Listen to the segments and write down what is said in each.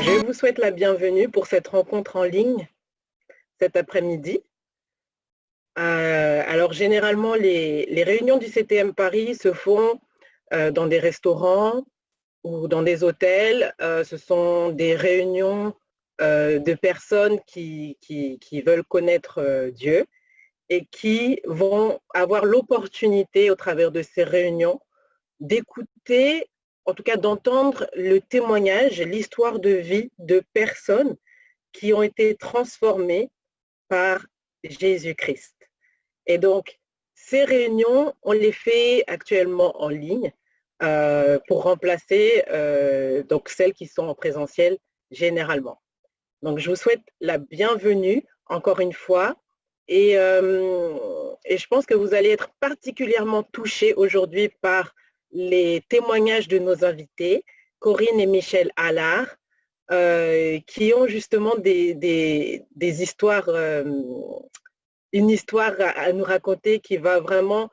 Je vous souhaite la bienvenue pour cette rencontre en ligne cet après-midi. Alors généralement, les réunions du CTM Paris se font dans des restaurants ou dans des hôtels. Ce sont des réunions de personnes qui veulent connaître Dieu et qui vont avoir l'opportunité au travers de ces réunions d'écouter, en tout cas d'entendre le témoignage, l'histoire de vie de personnes qui ont été transformées par Jésus-Christ. Et donc, ces réunions, on les fait actuellement en ligne pour remplacer donc celles qui sont en présentiel généralement. Donc, je vous souhaite la bienvenue encore une fois et je pense que vous allez être particulièrement touchés aujourd'hui par les témoignages de nos invités, Corinne et Michel Allard, qui ont justement des histoires, une histoire à nous raconter qui va vraiment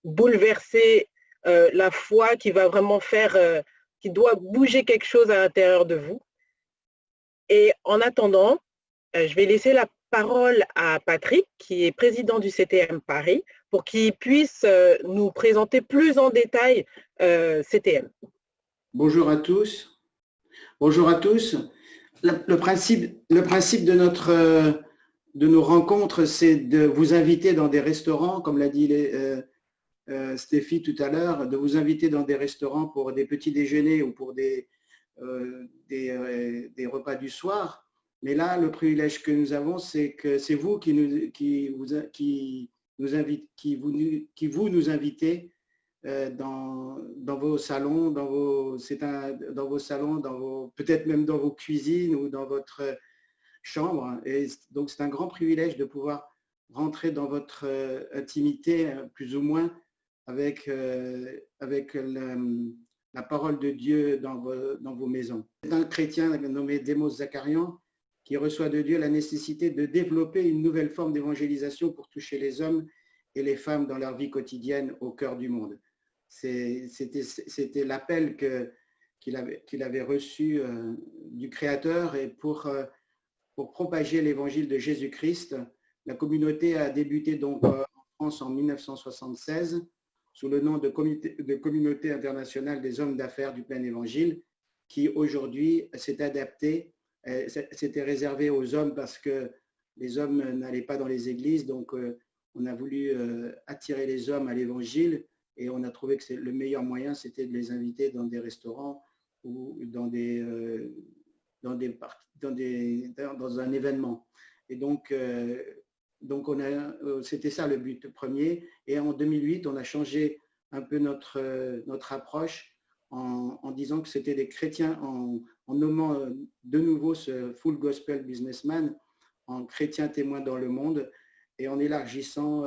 bouleverser la foi, qui va vraiment faire, qui doit bouger quelque chose à l'intérieur de vous. Et en attendant, je vais laisser la parole à Patrick, qui est président du CTM Paris, pour qu'il puisse nous présenter plus en détail CTM. Bonjour à tous. Bonjour à tous. Le principe de nos rencontres, c'est de vous inviter dans des restaurants, comme l'a dit Stéphie tout à l'heure, de vous inviter dans des restaurants pour des petits déjeuners ou pour des repas du soir. Mais là, le privilège que nous avons, c'est que c'est vous qui nous invitez dans vos salons, peut-être même dans vos cuisines ou dans votre chambre. Et donc, c'est un grand privilège de pouvoir rentrer dans votre intimité, plus ou moins, avec la parole de Dieu dans vos maisons. C'est un chrétien nommé Démos Zakarian qui reçoit de Dieu la nécessité de développer une nouvelle forme d'évangélisation pour toucher les hommes et les femmes dans leur vie quotidienne au cœur du monde. C'était l'appel qu'il avait reçu du Créateur, et pour propager l'évangile de Jésus-Christ. La communauté a débuté donc en France en 1976 sous le nom de Communauté internationale des hommes d'affaires du plein évangile, qui aujourd'hui s'est adaptée. C'était réservé aux hommes parce que les hommes n'allaient pas dans les églises, donc on a voulu attirer les hommes à l'évangile, et on a trouvé que le meilleur moyen, c'était de les inviter dans des restaurants ou dans un événement. Et donc c'était ça le but premier. Et en 2008, on a changé un peu notre approche en disant que c'était des chrétiens, en nommant de nouveau ce Full Gospel Businessman en chrétien témoin dans le monde, et en élargissant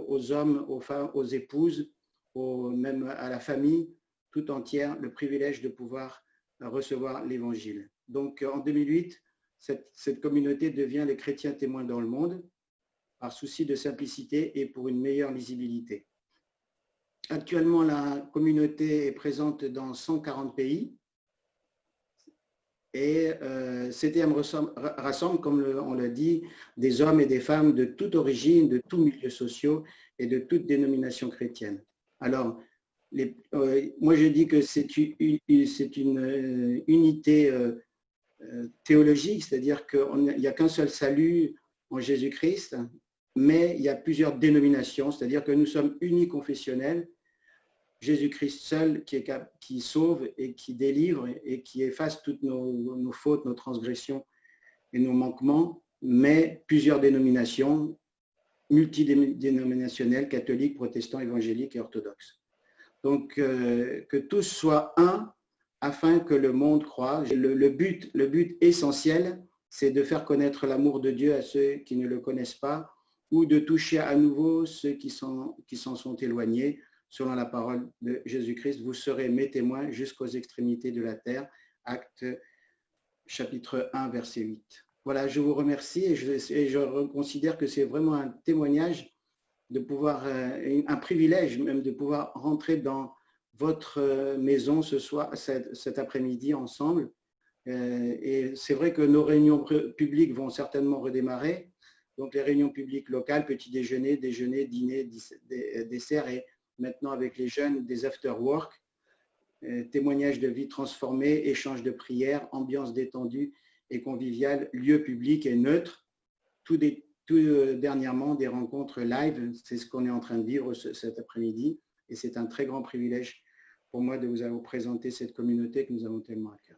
aux hommes, aux femmes, aux épouses, même à la famille tout entière, le privilège de pouvoir recevoir l'évangile. Donc en 2008, cette communauté devient les chrétiens témoins dans le monde, par souci de simplicité et pour une meilleure lisibilité. Actuellement, la communauté est présente dans 140 pays, et CTM rassemble, comme on l'a dit, des hommes et des femmes de toute origine, de tous milieux sociaux et de toute dénomination chrétienne. Alors, moi je dis que c'est une unité théologique, c'est-à-dire qu'il n'y a qu'un seul salut en Jésus-Christ, mais il y a plusieurs dénominations, c'est-à-dire que nous sommes uniconfessionnels, Jésus-Christ seul qui sauve et qui délivre et qui efface toutes nos fautes, nos transgressions et nos manquements, mais plusieurs dénominations, multidénominationnelles, catholiques, protestants, évangéliques et orthodoxes. Donc, que tous soient un afin que le monde croie. Le but essentiel, c'est de faire connaître l'amour de Dieu à ceux qui ne le connaissent pas, ou de toucher à nouveau ceux qui s'en sont éloignés. Selon la parole de Jésus-Christ, vous serez mes témoins jusqu'aux extrémités de la terre. Acte chapitre 1, verset 8. Voilà, je vous remercie, et je considère que c'est vraiment un témoignage de pouvoir, un privilège même de pouvoir rentrer dans votre maison ce soir, cet après-midi ensemble, Et c'est vrai que nos réunions publiques vont certainement redémarrer. Donc les réunions publiques locales, petit déjeuner, déjeuner, dîner, dessert et maintenant avec les jeunes des after-work, témoignages de vie transformée, échanges de prières, ambiance détendue et conviviale, lieu public et neutre. Tout dernièrement des rencontres live, c'est ce qu'on est en train de vivre cet après-midi et c'est un très grand privilège pour moi de vous présenter cette communauté que nous avons tellement à cœur.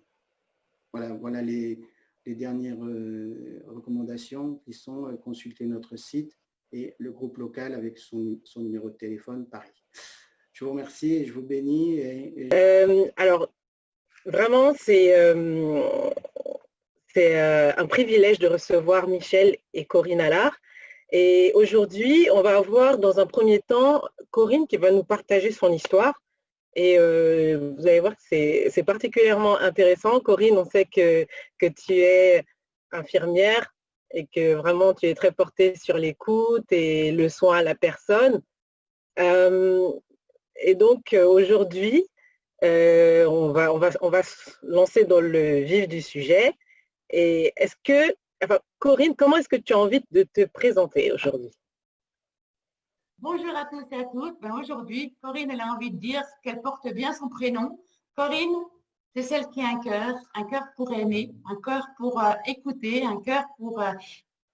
Voilà les dernières recommandations qui sont consulter notre site et le groupe local avec son numéro de téléphone, Paris. Je vous remercie et je vous bénis. Alors, vraiment, c'est un privilège de recevoir Michel et Corinne Allard. Et aujourd'hui, on va avoir dans un premier temps Corinne qui va nous partager son histoire. Et vous allez voir que c'est particulièrement intéressant. Corinne, on sait que tu es infirmière et que vraiment tu es très portée sur l'écoute et le soin à la personne. Et donc aujourd'hui, on va se lancer dans le vif du sujet. Et Corinne, comment est-ce que tu as envie de te présenter aujourd'hui? Bonjour à tous et à toutes. Aujourd'hui, Corinne, elle a envie de dire qu'elle porte bien son prénom. Corinne, c'est celle qui a un cœur pour aimer, un cœur pour écouter, un cœur pour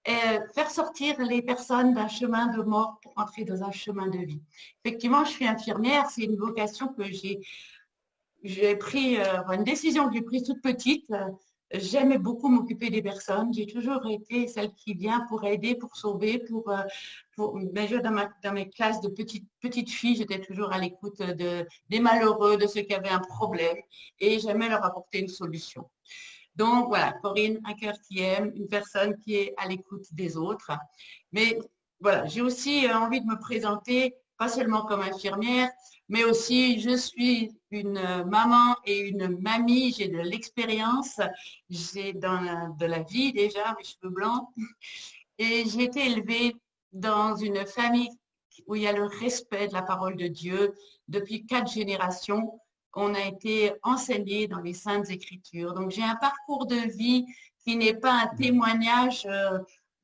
faire sortir les personnes d'un chemin de mort pour entrer dans un chemin de vie. Effectivement, je suis infirmière, c'est une vocation que j'ai pris, une décision que j'ai prise toute petite. J'aimais beaucoup m'occuper des personnes. J'ai toujours été celle qui vient pour aider, pour sauver, dans mes classes de petites filles, j'étais toujours à l'écoute des malheureux, de ceux qui avaient un problème et j'aimais leur apporter une solution. Donc voilà, Corinne, un cœur qui aime, une personne qui est à l'écoute des autres. Mais voilà, j'ai aussi envie de me présenter, pas seulement comme infirmière, mais aussi je suis une maman et une mamie, j'ai de l'expérience, j'ai de la vie déjà, mes cheveux blancs, et j'ai été élevée dans une famille où il y a le respect de la parole de Dieu. Depuis 4 générations, on a été enseigné dans les Saintes Écritures. Donc j'ai un parcours de vie qui n'est pas un témoignage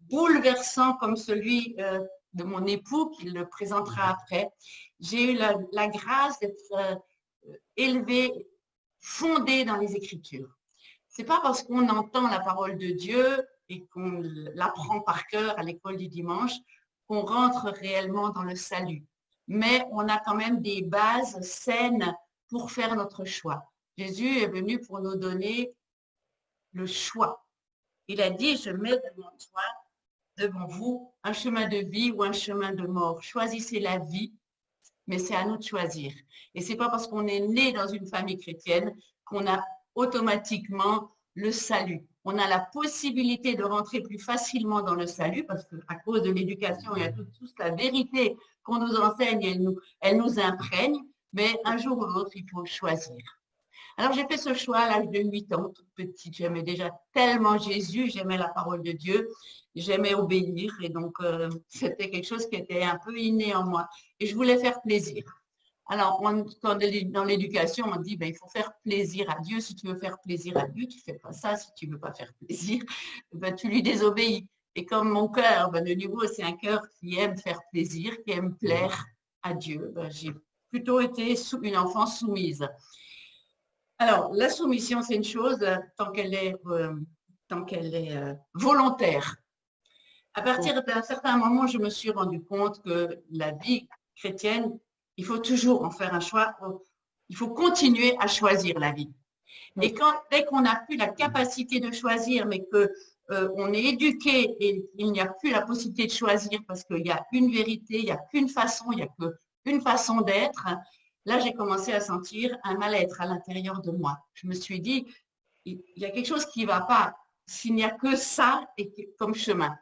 bouleversant comme celui de mon époux, qui le présentera après. J'ai eu la grâce d'être élevée, fondée dans les Écritures. C'est pas parce qu'on entend la parole de Dieu et qu'on l'apprend par cœur à l'école du dimanche qu'on rentre réellement dans le salut. Mais on a quand même des bases saines pour faire notre choix. Jésus est venu pour nous donner le choix. Il a dit, je mets devant vous un chemin de vie ou un chemin de mort. Choisissez la vie, mais c'est à nous de choisir. Et c'est pas parce qu'on est né dans une famille chrétienne qu'on a automatiquement le salut. On a la possibilité de rentrer plus facilement dans le salut parce qu'à cause de l'éducation et à toute la vérité qu'on nous enseigne, elle nous imprègne, mais un jour ou l'autre, il faut choisir. Alors, j'ai fait ce choix à l'âge de 8 ans, toute petite. J'aimais déjà tellement Jésus, j'aimais la parole de Dieu, j'aimais obéir. Et donc, c'était quelque chose qui était un peu inné en moi. Et je voulais faire plaisir. Alors, dans l'éducation, on dit, il faut faire plaisir à Dieu. Si tu veux faire plaisir à Dieu, tu ne fais pas ça. Si tu ne veux pas faire plaisir, tu lui désobéis. Et comme mon cœur, de nouveau, c'est un cœur qui aime faire plaisir, qui aime plaire à Dieu. J'ai plutôt été une enfant soumise. Alors, la soumission, c'est une chose tant qu'elle est volontaire. À partir d'un certain moment, je me suis rendu compte que la vie chrétienne, il faut toujours en faire un choix. Il faut continuer à choisir la vie. Et dès qu'on n'a plus la capacité de choisir, mais qu'on est éduqué et il n'y a plus la possibilité de choisir parce qu'il y a une vérité, il n'y a qu'une façon, il n'y a qu'une façon d'être, là, j'ai commencé à sentir un mal-être à l'intérieur de moi. Je me suis dit, il y a quelque chose qui ne va pas s'il n'y a que ça comme chemin.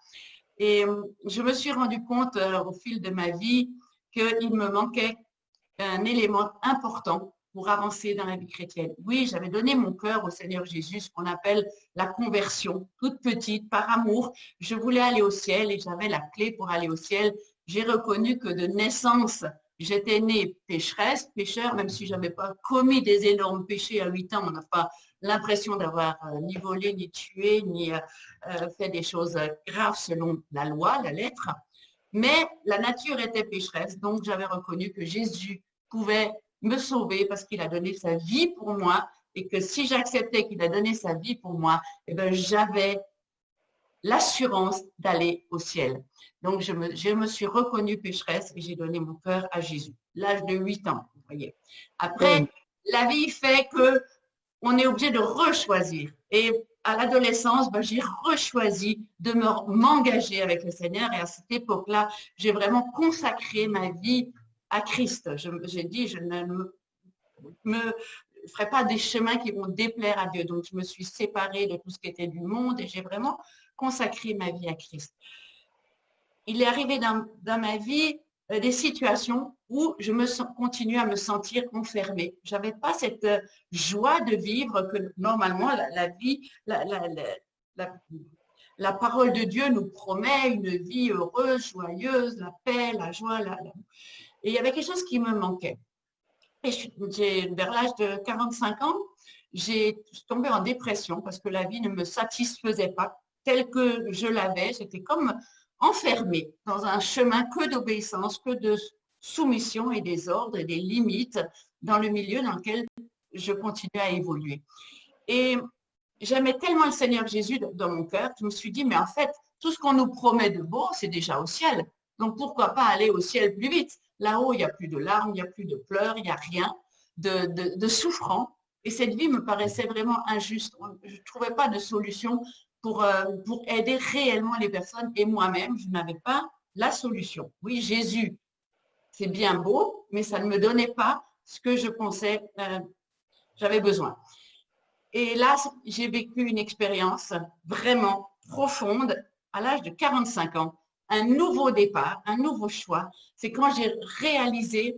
Et je me suis rendu compte au fil de ma vie qu'il me manquait un élément important pour avancer dans la vie chrétienne. Oui, j'avais donné mon cœur au Seigneur Jésus, ce qu'on appelle la conversion, toute petite, par amour. Je voulais aller au ciel et j'avais la clé pour aller au ciel. J'ai reconnu que de naissance, j'étais née pécheresse, pécheur, même si je n'avais pas commis des énormes péchés à 8 ans, on n'a pas l'impression d'avoir ni volé, ni tué, ni fait des choses graves selon la loi, la lettre. Mais la nature était pécheresse, donc j'avais reconnu que Jésus pouvait me sauver parce qu'il a donné sa vie pour moi et que si j'acceptais qu'il a donné sa vie pour moi, eh ben, j'avais l'assurance d'aller au ciel. Donc, je me suis reconnue pécheresse et j'ai donné mon cœur à Jésus. L'âge de 8 ans, vous voyez. Après, la vie fait que on est obligé de rechoisir. Et à l'adolescence, ben, j'ai rechoisi de m'engager avec le Seigneur. Et à cette époque-là, j'ai vraiment consacré ma vie à Christ. J'ai dit, je ne me ferai pas des chemins qui vont déplaire à Dieu. Donc, je me suis séparée de tout ce qui était du monde et j'ai vraiment consacré ma vie à Christ. Il est arrivé dans ma vie des situations où je continue à me sentir enfermée. Je n'avais pas cette joie de vivre que normalement la vie, la parole de Dieu nous promet une vie heureuse, joyeuse, la paix, la joie. Et il y avait quelque chose qui me manquait. Et vers l'âge de 45 ans, j'ai tombé en dépression parce que la vie ne me satisfaisait pas telle que je l'avais. J'étais comme enfermée dans un chemin que d'obéissance, que de soumission et des ordres et des limites dans le milieu dans lequel je continuais à évoluer. Et j'aimais tellement le Seigneur Jésus dans mon cœur que je me suis dit, mais en fait, tout ce qu'on nous promet de beau, c'est déjà au ciel. Donc, pourquoi pas aller au ciel plus vite? Là-haut, il n'y a plus de larmes, il n'y a plus de pleurs, il n'y a rien de souffrant. Et cette vie me paraissait vraiment injuste. Je ne trouvais pas de solution pour aider réellement les personnes. Et moi-même, je n'avais pas la solution. Oui, Jésus, c'est bien beau, mais ça ne me donnait pas ce que je pensais j'avais besoin. Et là, j'ai vécu une expérience vraiment profonde à l'âge de 45 ans. Un nouveau départ, un nouveau choix. C'est quand j'ai réalisé,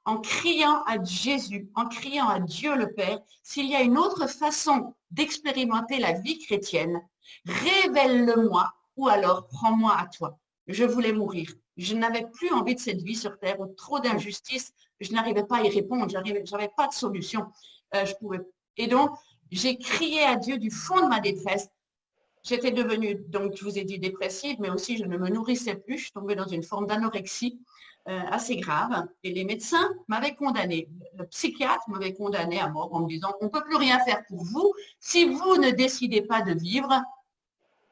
en criant à Jésus, en criant à Dieu le Père, s'il y a une autre façon d'expérimenter la vie chrétienne, révèle-le-moi ou alors prends-moi à toi. Je voulais mourir. Je n'avais plus envie de cette vie sur terre, trop d'injustice. Je n'arrivais pas à y répondre. Je n'avais pas de solution. Et donc, j'ai crié à Dieu du fond de ma détresse. J'étais devenue, donc je vous ai dit dépressive, mais aussi je ne me nourrissais plus. Je suis tombée dans une forme d'anorexie assez grave. Et les médecins m'avaient condamnée. Le psychiatre m'avait condamnée à mort en me disant, on ne peut plus rien faire pour vous. Si vous ne décidez pas de vivre,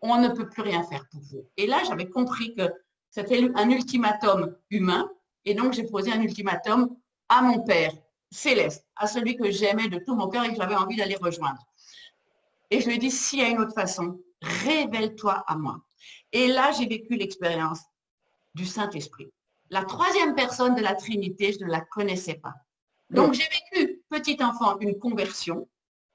on ne peut plus rien faire pour vous. Et là, j'avais compris que c'était un ultimatum humain. Et donc, j'ai posé un ultimatum à mon Père céleste, à celui que j'aimais de tout mon cœur et que j'avais envie d'aller rejoindre. Et je lui ai dit, s'il y a une autre façon, révèle-toi à moi. Et là, j'ai vécu l'expérience du Saint-Esprit. La troisième personne de la Trinité, je ne la connaissais pas. Donc, j'ai vécu, petit enfant, une conversion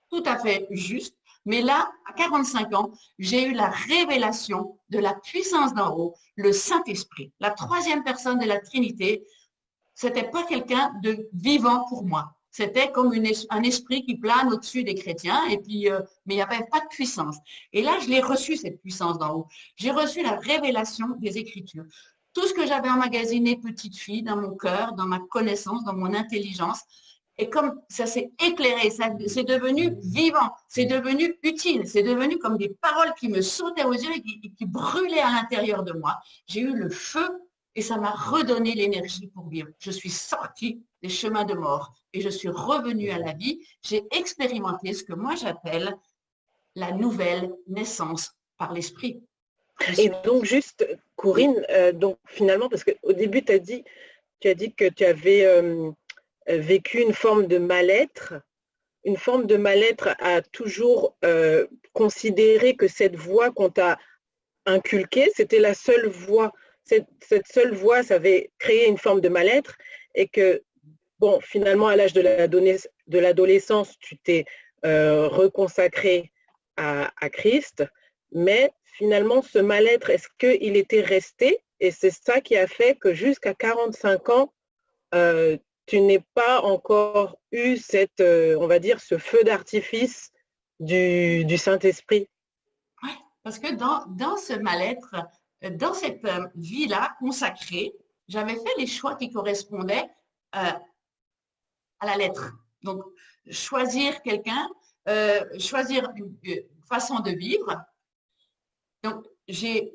tout à fait juste. Mais là, à 45 ans, j'ai eu la révélation de la puissance d'en haut, le Saint-Esprit. La troisième personne de la Trinité, c'était pas quelqu'un de vivant pour moi. C'était comme un esprit qui plane au-dessus des chrétiens, et puis, mais il n'y avait pas de puissance. Et là, je l'ai reçu, cette puissance d'en haut. J'ai reçu la révélation des Écritures. Tout ce que j'avais emmagasiné petite fille dans mon cœur, dans ma connaissance, dans mon intelligence, et comme ça s'est éclairé, c'est devenu vivant, c'est devenu utile, c'est devenu comme des paroles qui me sautaient aux yeux et qui brûlaient à l'intérieur de moi. J'ai eu le feu et ça m'a redonné l'énergie pour vivre. Je suis sortie des chemins de mort et je suis revenue à la vie. J'ai expérimenté ce que moi j'appelle la nouvelle naissance par l'esprit. Et donc juste, Corinne, donc finalement, parce qu'au début, tu as dit que tu avais vécu une forme de mal-être à toujours considérer que cette voie qu'on t'a inculquée, c'était la seule voie. Cette seule voie, ça avait créé une forme de mal-être et que, bon, finalement, à l'âge de l'adolescence, tu t'es reconsacré à Christ, mais finalement, ce mal-être, est-ce qu'il était resté? Et c'est ça qui a fait que jusqu'à 45 ans, tu n'aies pas encore eu on va dire, ce feu d'artifice du Saint-Esprit. Oui, parce que dans ce mal-être, dans cette vie-là consacrée, j'avais fait les choix qui correspondaient à la lettre. Donc, choisir quelqu'un, choisir une façon de vivre. Donc, j'ai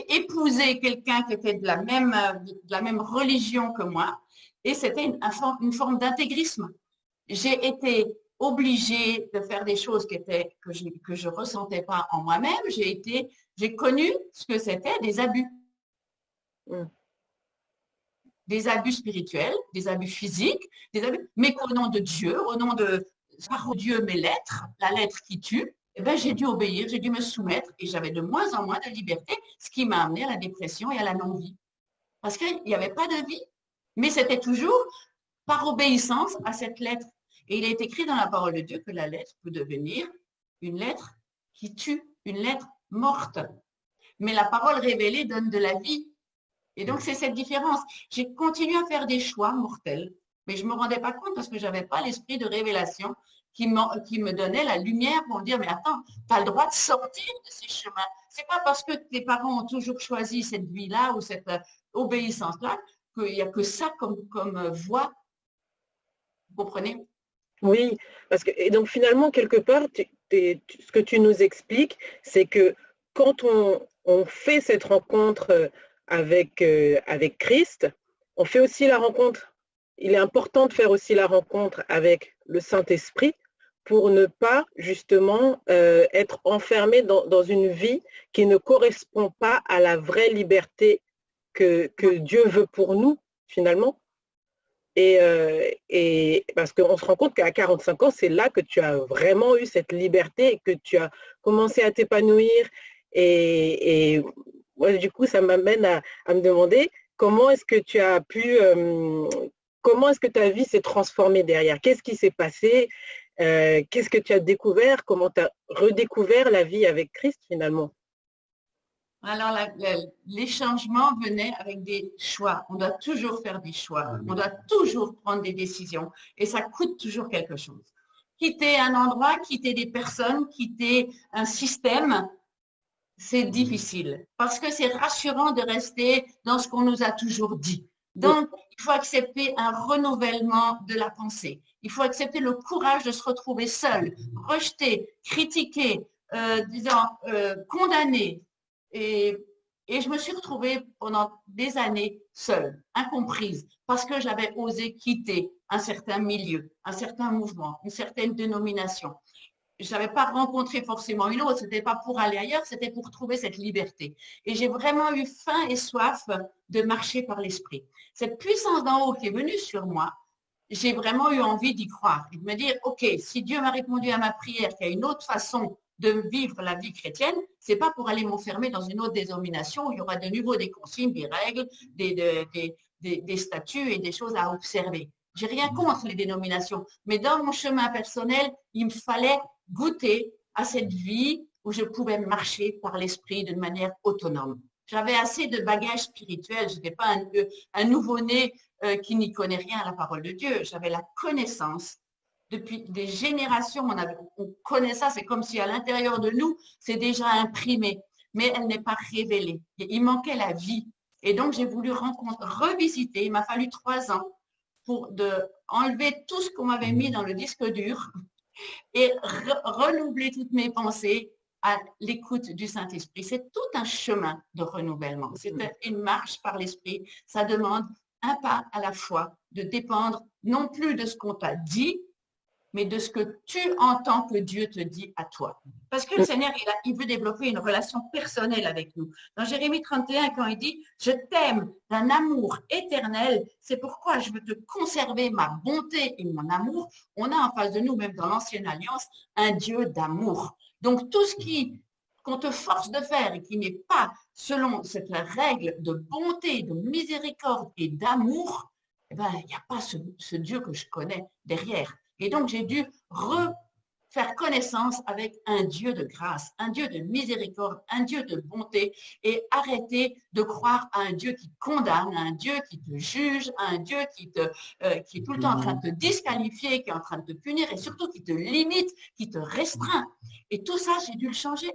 épousé quelqu'un qui était de la même religion que moi, et c'était une forme d'intégrisme. J'ai été obligée de faire des choses que je ressentais pas en moi-même. J'ai connu ce que c'était des abus. Des abus spirituels, des abus physiques, mais qu'au nom de Dieu, au nom de par Dieu mes lettres, la lettre qui tue, eh ben, j'ai dû obéir, j'ai dû me soumettre et j'avais de moins en moins de liberté, ce qui m'a amené à la dépression et à la non-vie. Parce qu'il n'y avait pas de vie, mais c'était toujours par obéissance à cette lettre. Et il est écrit dans la parole de Dieu que la lettre peut devenir une lettre qui tue, une lettre morte. Mais la parole révélée donne de la vie. Et donc, c'est cette différence. J'ai continué à faire des choix mortels, mais je ne me rendais pas compte parce que je n'avais pas l'esprit de révélation qui me donnait la lumière pour me dire, mais attends, tu as le droit de sortir de ces chemins. Ce n'est pas parce que tes parents ont toujours choisi cette vie-là ou cette obéissance-là qu'il n'y a que ça comme voie. Vous comprenez? Oui, parce que, et donc finalement, quelque part, ce que tu nous expliques, c'est que quand on fait cette rencontre avec Christ, on fait aussi la rencontre. Il est important de faire aussi la rencontre avec le Saint-Esprit pour ne pas justement être enfermé dans une vie qui ne correspond pas à la vraie liberté que Dieu veut pour nous, finalement. Et parce qu'on se rend compte qu'à 45 ans, c'est là que tu as vraiment eu cette liberté et que tu as commencé à t'épanouir. Et moi, du coup, ça m'amène à me demander comment est-ce que tu as pu, comment est-ce que ta vie s'est transformée derrière? Qu'est-ce qui s'est passé? Qu'est-ce que tu as découvert? Comment tu as redécouvert la vie avec Christ finalement? Alors, les changements venaient avec des choix. On doit toujours faire des choix. On doit toujours prendre des décisions. Et ça coûte toujours quelque chose. Quitter un endroit, quitter des personnes, quitter un système, c'est difficile. Parce que c'est rassurant de rester dans ce qu'on nous a toujours dit. Donc, il faut accepter un renouvellement de la pensée. Il faut accepter le courage de se retrouver seul, rejeté, critiqué, condamné. Et je me suis retrouvée pendant des années seule, incomprise, parce que j'avais osé quitter un certain milieu, un certain mouvement, une certaine dénomination. Je n'avais pas rencontré forcément une autre, ce n'était pas pour aller ailleurs, c'était pour trouver cette liberté. Et j'ai vraiment eu faim et soif de marcher par l'esprit. Cette puissance d'en haut qui est venue sur moi, j'ai vraiment eu envie d'y croire et de me dire, OK, si Dieu m'a répondu à ma prière, qu'il y a une autre façon de vivre la vie chrétienne, ce n'est pas pour aller m'enfermer dans une autre dénomination où il y aura de nouveau des consignes, des règles, des statuts et des choses à observer. Je n'ai rien contre les dénominations, mais dans mon chemin personnel, il me fallait goûter à cette vie où je pouvais marcher par l'esprit d'une manière autonome. J'avais assez de bagages spirituels, je n'étais pas un nouveau-né qui n'y connaît rien à la parole de Dieu. J'avais la connaissance. Depuis des générations, on connaît ça, c'est comme si à l'intérieur de nous, c'est déjà imprimé, mais elle n'est pas révélée. Il manquait la vie. Et donc, j'ai voulu revisiter, il m'a fallu 3 ans pour enlever tout ce qu'on m'avait mis dans le disque dur et renouveler toutes mes pensées à l'écoute du Saint-Esprit. C'est tout un chemin de renouvellement. C'est une marche par l'Esprit. Ça demande un pas à la fois, de dépendre non plus de ce qu'on t'a dit, mais de ce que tu entends que Dieu te dit à toi. Parce que le Seigneur, il veut développer une relation personnelle avec nous. Dans Jérémie 31, quand il dit « Je t'aime d'un amour éternel, c'est pourquoi je veux te conserver ma bonté et mon amour », on a en face de nous, même dans l'Ancienne Alliance, un Dieu d'amour. Donc, tout ce qu'on te force de faire et qui n'est pas selon cette règle de bonté, de miséricorde et d'amour, eh ben, il n'y a pas ce Dieu que je connais derrière. Et donc, j'ai dû refaire connaissance avec un Dieu de grâce, un Dieu de miséricorde, un Dieu de bonté et arrêter de croire à un Dieu qui condamne, à un Dieu qui te juge, à un Dieu qui est tout le temps en train de te disqualifier, qui est en train de te punir et surtout qui te limite, qui te restreint. Et tout ça, j'ai dû le changer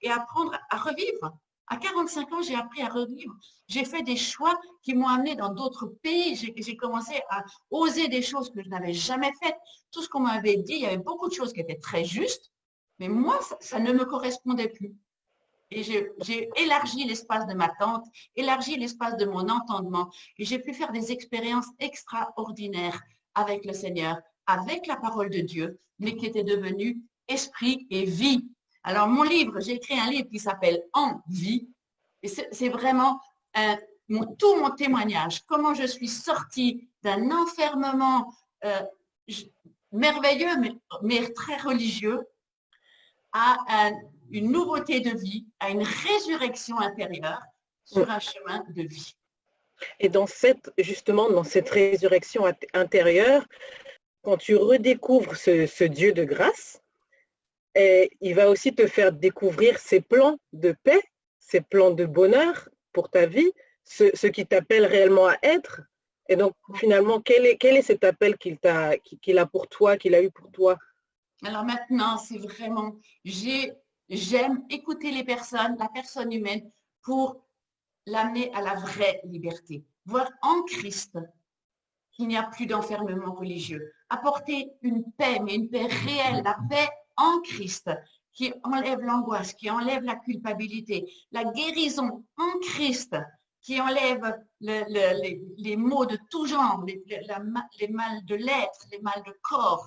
et apprendre à revivre. À 45 ans, j'ai appris à revivre. J'ai fait des choix qui m'ont amené dans d'autres pays. J'ai commencé à oser des choses que je n'avais jamais faites. Tout ce qu'on m'avait dit, il y avait beaucoup de choses qui étaient très justes, mais moi, ça ne me correspondait plus. Et j'ai élargi l'espace de ma tente, élargi l'espace de mon entendement, et j'ai pu faire des expériences extraordinaires avec le Seigneur, avec la parole de Dieu, mais qui était devenue esprit et vie. Alors, mon livre, j'ai écrit un livre qui s'appelle En vie, et c'est vraiment tout mon témoignage, comment je suis sortie d'un enfermement merveilleux, mais très religieux, à une nouveauté de vie, à une résurrection intérieure sur un chemin de vie. Et justement, dans cette résurrection intérieure, quand tu redécouvres ce Dieu de grâce, il va aussi te faire découvrir ses plans de paix, ses plans de bonheur pour ta vie, ce qui t'appelle réellement à être. Et donc, finalement, quel est cet appel qu'il a pour toi, qu'il a eu pour toi? Alors maintenant, c'est vraiment, j'aime écouter les personnes, la personne humaine, pour l'amener à la vraie liberté. Voir en Christ qu'il n'y a plus d'enfermement religieux. Apporter une paix, mais une paix réelle, la paix en Christ, qui enlève l'angoisse, qui enlève la culpabilité, la guérison en Christ, qui enlève les maux de tout genre, les mal de l'être, les mal de corps,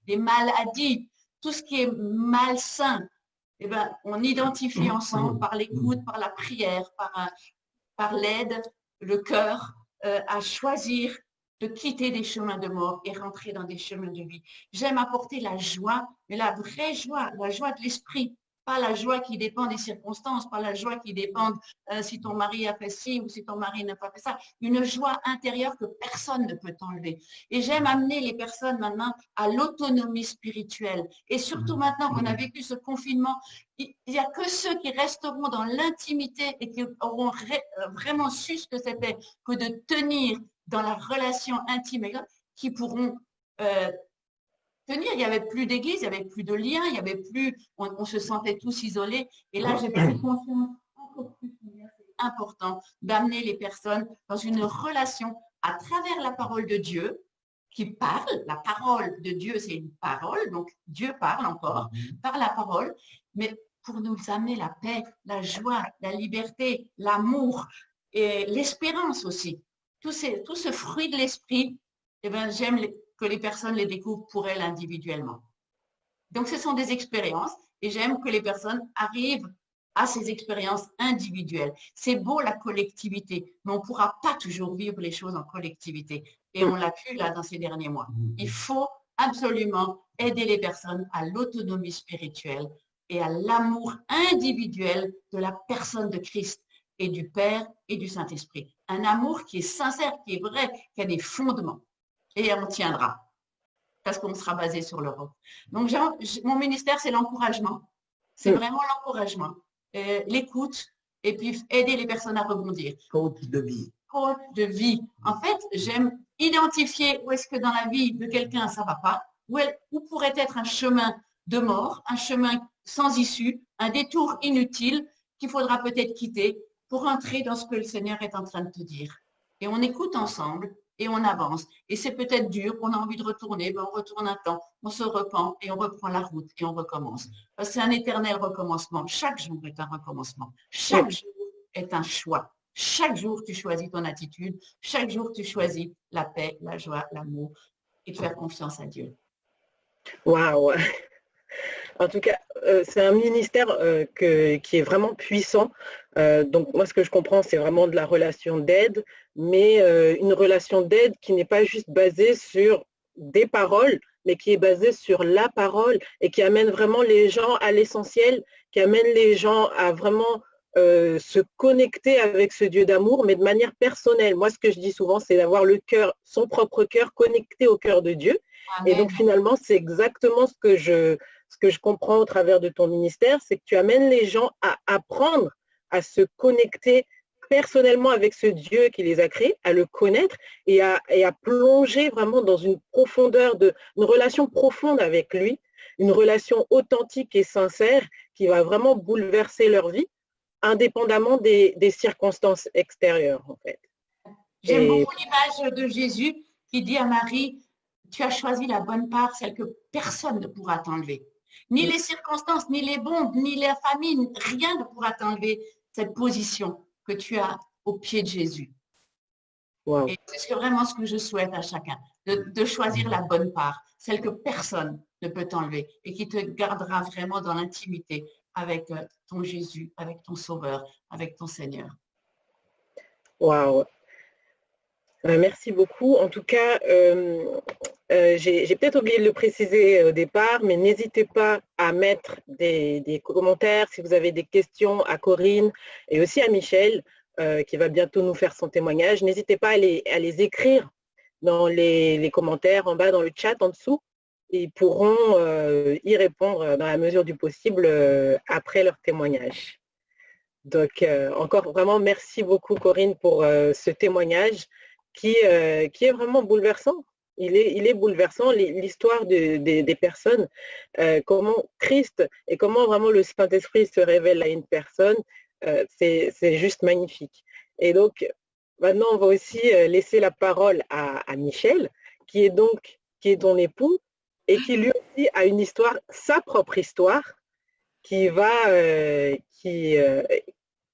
les maladies, tout ce qui est malsain. Eh ben, on identifie ensemble par l'écoute, par la prière, par l'aide, le cœur, à choisir de quitter des chemins de mort et rentrer dans des chemins de vie. J'aime apporter la joie, mais la vraie joie, la joie de l'esprit, pas la joie qui dépend des circonstances, pas la joie qui dépend si ton mari a fait ci ou si ton mari n'a pas fait ça. Une joie intérieure que personne ne peut t'enlever. Et j'aime amener les personnes maintenant à l'autonomie spirituelle. Et surtout maintenant qu'on a vécu ce confinement, il n'y a que ceux qui resteront dans l'intimité et qui auront vraiment su ce que c'était que de tenir dans la relation intime qui pourront tenir. Il n'y avait plus d'église, il n'y avait plus de liens, il y avait plus, on se sentait tous isolés. Et là, j'ai pris conscience encore plus, c'est important d'amener les personnes dans une relation à travers la parole de Dieu qui parle. La parole de Dieu, c'est une parole, donc Dieu parle encore par la parole, mais pour nous amener la paix, la joie, la liberté, l'amour et l'espérance aussi. Tout ce fruit de l'esprit, eh bien, j'aime que les personnes les découvrent pour elles individuellement. Donc, ce sont des expériences et j'aime que les personnes arrivent à ces expériences individuelles. C'est beau la collectivité, mais on ne pourra pas toujours vivre les choses en collectivité. Et on l'a vu là dans ces derniers mois. Il faut absolument aider les personnes à l'autonomie spirituelle et à l'amour individuel de la personne de Christ et du Père et du Saint-Esprit. Un amour qui est sincère, qui est vrai, qui a des fondements. Et on tiendra, parce qu'on sera basé sur l'Europe. Donc, mon ministère, c'est l'encouragement. C'est vraiment l'encouragement, l'écoute, et puis aider les personnes à rebondir. Coach de vie. Coach de vie. En fait, j'aime identifier où est-ce que dans la vie de quelqu'un, ça ne va pas, où pourrait être un chemin de mort, un chemin sans issue, un détour inutile qu'il faudra peut-être quitter pour entrer dans ce que le Seigneur est en train de te dire. Et on écoute ensemble et on avance. Et c'est peut-être dur, on a envie de retourner, ben on retourne un temps, on se repent et on reprend la route et on recommence. Parce que c'est un éternel recommencement. Chaque jour est un recommencement. Chaque jour est un choix. Chaque jour, tu choisis ton attitude. Chaque jour, tu choisis la paix, la joie, l'amour et de faire confiance à Dieu. Waouh! En tout cas, c'est un ministère qui est vraiment puissant. Donc, moi, ce que je comprends, c'est vraiment de la relation d'aide, mais une relation d'aide qui n'est pas juste basée sur des paroles, mais qui est basée sur la parole et qui amène vraiment les gens à l'essentiel, qui amène les gens à vraiment se connecter avec ce Dieu d'amour, mais de manière personnelle. Moi, ce que je dis souvent, c'est d'avoir le cœur, son propre cœur connecté au cœur de Dieu. Amen. Et donc, finalement, c'est exactement ce que je comprends au travers de ton ministère, c'est que tu amènes les gens à apprendre à se connecter personnellement avec ce Dieu qui les a créés, à le connaître et à plonger vraiment dans une profondeur, une relation profonde avec lui, une relation authentique et sincère qui va vraiment bouleverser leur vie indépendamment des circonstances extérieures, en fait. J'aime beaucoup l'image de Jésus qui dit à Marie, tu as choisi la bonne part, celle que personne ne pourra t'enlever. Ni les circonstances, ni les bombes, ni la famine, rien ne pourra t'enlever cette position que tu as au pied de Jésus. Wow. Et c'est vraiment ce que je souhaite à chacun, de choisir la bonne part, celle que personne ne peut t'enlever et qui te gardera vraiment dans l'intimité avec ton Jésus, avec ton Sauveur, avec ton Seigneur. Waouh. Merci beaucoup. En tout cas, j'ai peut-être oublié de le préciser au départ, mais n'hésitez pas à mettre des commentaires si vous avez des questions à Corinne et aussi à Michel, qui va bientôt nous faire son témoignage. N'hésitez pas à les écrire dans les commentaires en bas, dans le chat en dessous. Ils pourront y répondre dans la mesure du possible après leur témoignage. Donc, encore vraiment, merci beaucoup Corinne pour ce témoignage qui est vraiment bouleversant. Il est bouleversant, l'histoire des personnes, comment Christ et comment vraiment le Saint-Esprit se révèle à une personne, c'est juste magnifique. Et donc, maintenant, on va aussi laisser la parole à Michel, qui est ton époux, et qui lui aussi a une histoire, sa propre histoire,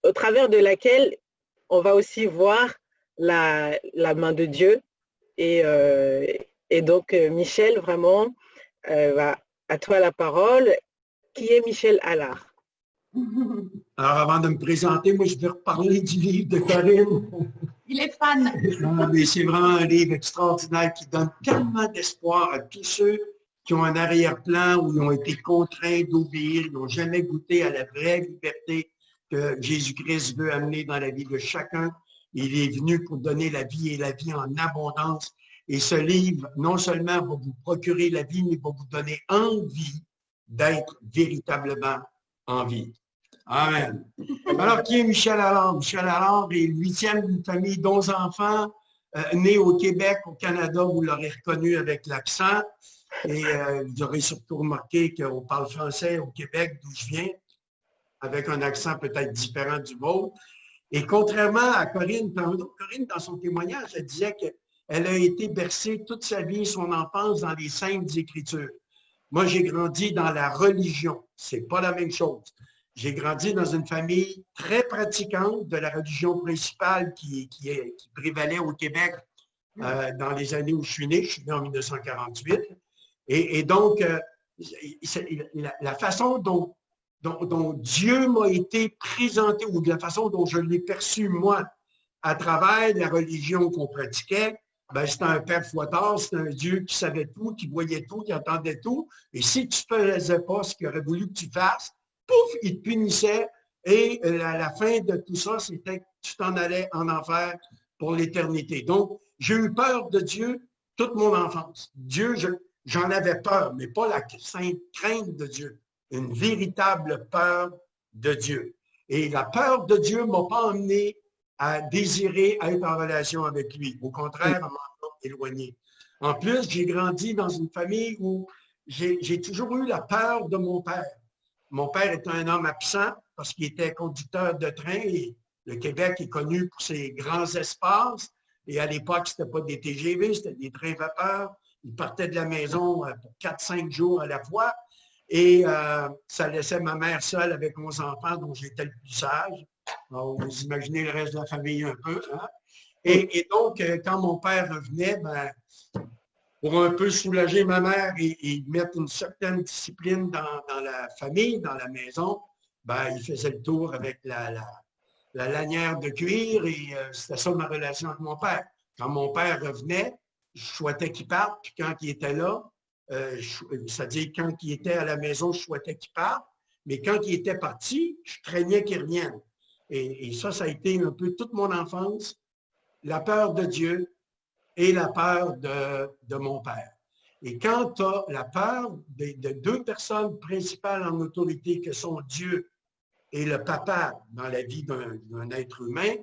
au travers de laquelle on va aussi voir la main de Dieu. Et donc, Michel, vraiment, à toi la parole. Qui est Michel Allard? Alors, avant de me présenter, moi, je vais reparler du livre de Corinne. Il est fan. Mais c'est vraiment un livre extraordinaire qui donne tellement d'espoir à tous ceux qui ont un arrière-plan où ils ont été contraints d'obéir, ils n'ont jamais goûté à la vraie liberté que Jésus-Christ veut amener dans la vie de chacun. Il est venu pour donner la vie et la vie en abondance. Et ce livre, non seulement va vous procurer la vie, mais va vous donner envie d'être véritablement en vie. Amen. Alors, qui est Michel Allard? Michel Allard est le 8e d'une famille d'11 enfants, né au Québec, au Canada, vous l'aurez reconnu avec l'accent. Et vous aurez surtout remarqué qu'on parle français au Québec, d'où je viens, avec un accent peut-être différent du vôtre. Et contrairement à Corinne, dans son témoignage, elle disait qu'elle a été bercée toute sa vie, son enfance, dans les Saintes Écritures. Moi, j'ai grandi dans la religion. C'est pas la même chose. J'ai grandi dans une famille très pratiquante de la religion principale qui prévalait au Québec dans les années où je suis né. Je suis né en 1948. Et donc, la façon dont Dieu m'a été présenté, ou de la façon dont je l'ai perçu, moi, à travers la religion qu'on pratiquait, ben, c'était un père fouettard, c'était un Dieu qui savait tout, qui voyait tout, qui entendait tout. Et si tu ne faisais pas ce qu'il aurait voulu que tu fasses, pouf, il te punissait. Et à la fin de tout ça, c'était que tu t'en allais en enfer pour l'éternité. Donc, j'ai eu peur de Dieu toute mon enfance. Dieu, j'en avais peur, mais pas la sainte crainte de Dieu. Une véritable peur de Dieu. Et la peur de Dieu ne m'a pas emmené à désirer être en relation avec lui. Au contraire, elle m'a éloigné. En plus, j'ai grandi dans une famille où j'ai toujours eu la peur de mon père. Mon père était un homme absent parce qu'il était conducteur de train et le Québec est connu pour ses grands espaces. Et à l'époque, ce n'était pas des TGV, c'était des trains vapeur. Il partait de la maison pour 4-5 jours à la fois. Et ça laissait ma mère seule avec 11 enfants, dont j'étais le plus sage. Alors, vous imaginez le reste de la famille un peu. Hein? Et donc, quand mon père revenait, ben, pour un peu soulager ma mère et mettre une certaine discipline dans la famille, dans la maison, ben, il faisait le tour avec la lanière de cuir et c'était ça ma relation avec mon père. Quand mon père revenait, je souhaitais qu'il parte, puis quand il était là, c'est-à-dire quand il était à la maison, je souhaitais qu'il parte, mais quand il était parti, je craignais qu'il revienne. Et ça a été un peu toute mon enfance, la peur de Dieu et la peur de mon père. Et quand tu as la peur de deux personnes principales en autorité que sont Dieu et le papa dans la vie d'un être humain,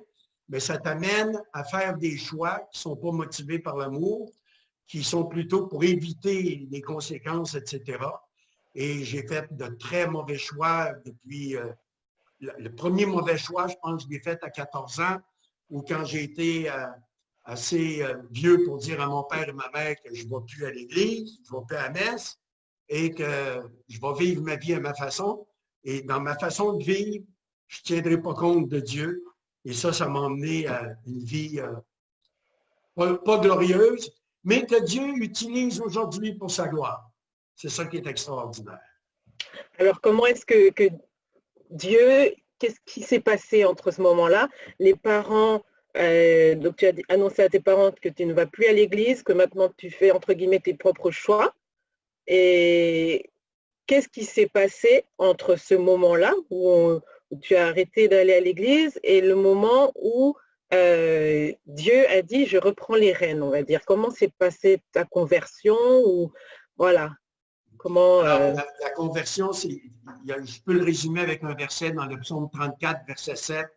mais ça t'amène à faire des choix qui ne sont pas motivés par l'amour, qui sont plutôt pour éviter les conséquences, etc. Et j'ai fait de très mauvais choix depuis le premier mauvais choix, je pense que je l'ai fait à 14 ans, ou quand j'ai été assez vieux pour dire à mon père et ma mère que je ne vais plus à l'église, je ne vais plus à la messe, et que je vais vivre ma vie à ma façon. Et dans ma façon de vivre, je ne tiendrai pas compte de Dieu. Et ça m'a emmené à une vie pas glorieuse, mais que Dieu utilise aujourd'hui pour sa gloire. C'est ça qui est extraordinaire. Alors, comment est-ce que Dieu, qu'est-ce qui s'est passé entre ce moment-là? Les parents, donc tu as annoncé à tes parents que tu ne vas plus à l'église, que maintenant tu fais, entre guillemets, tes propres choix. Et qu'est-ce qui s'est passé entre ce moment-là où tu as arrêté d'aller à l'église et le moment où Dieu a dit, je reprends les rênes, on va dire. Comment s'est passée ta conversion ou voilà. Comment, Alors, la conversion, je peux le résumer avec un verset dans le psaume 34, verset 7.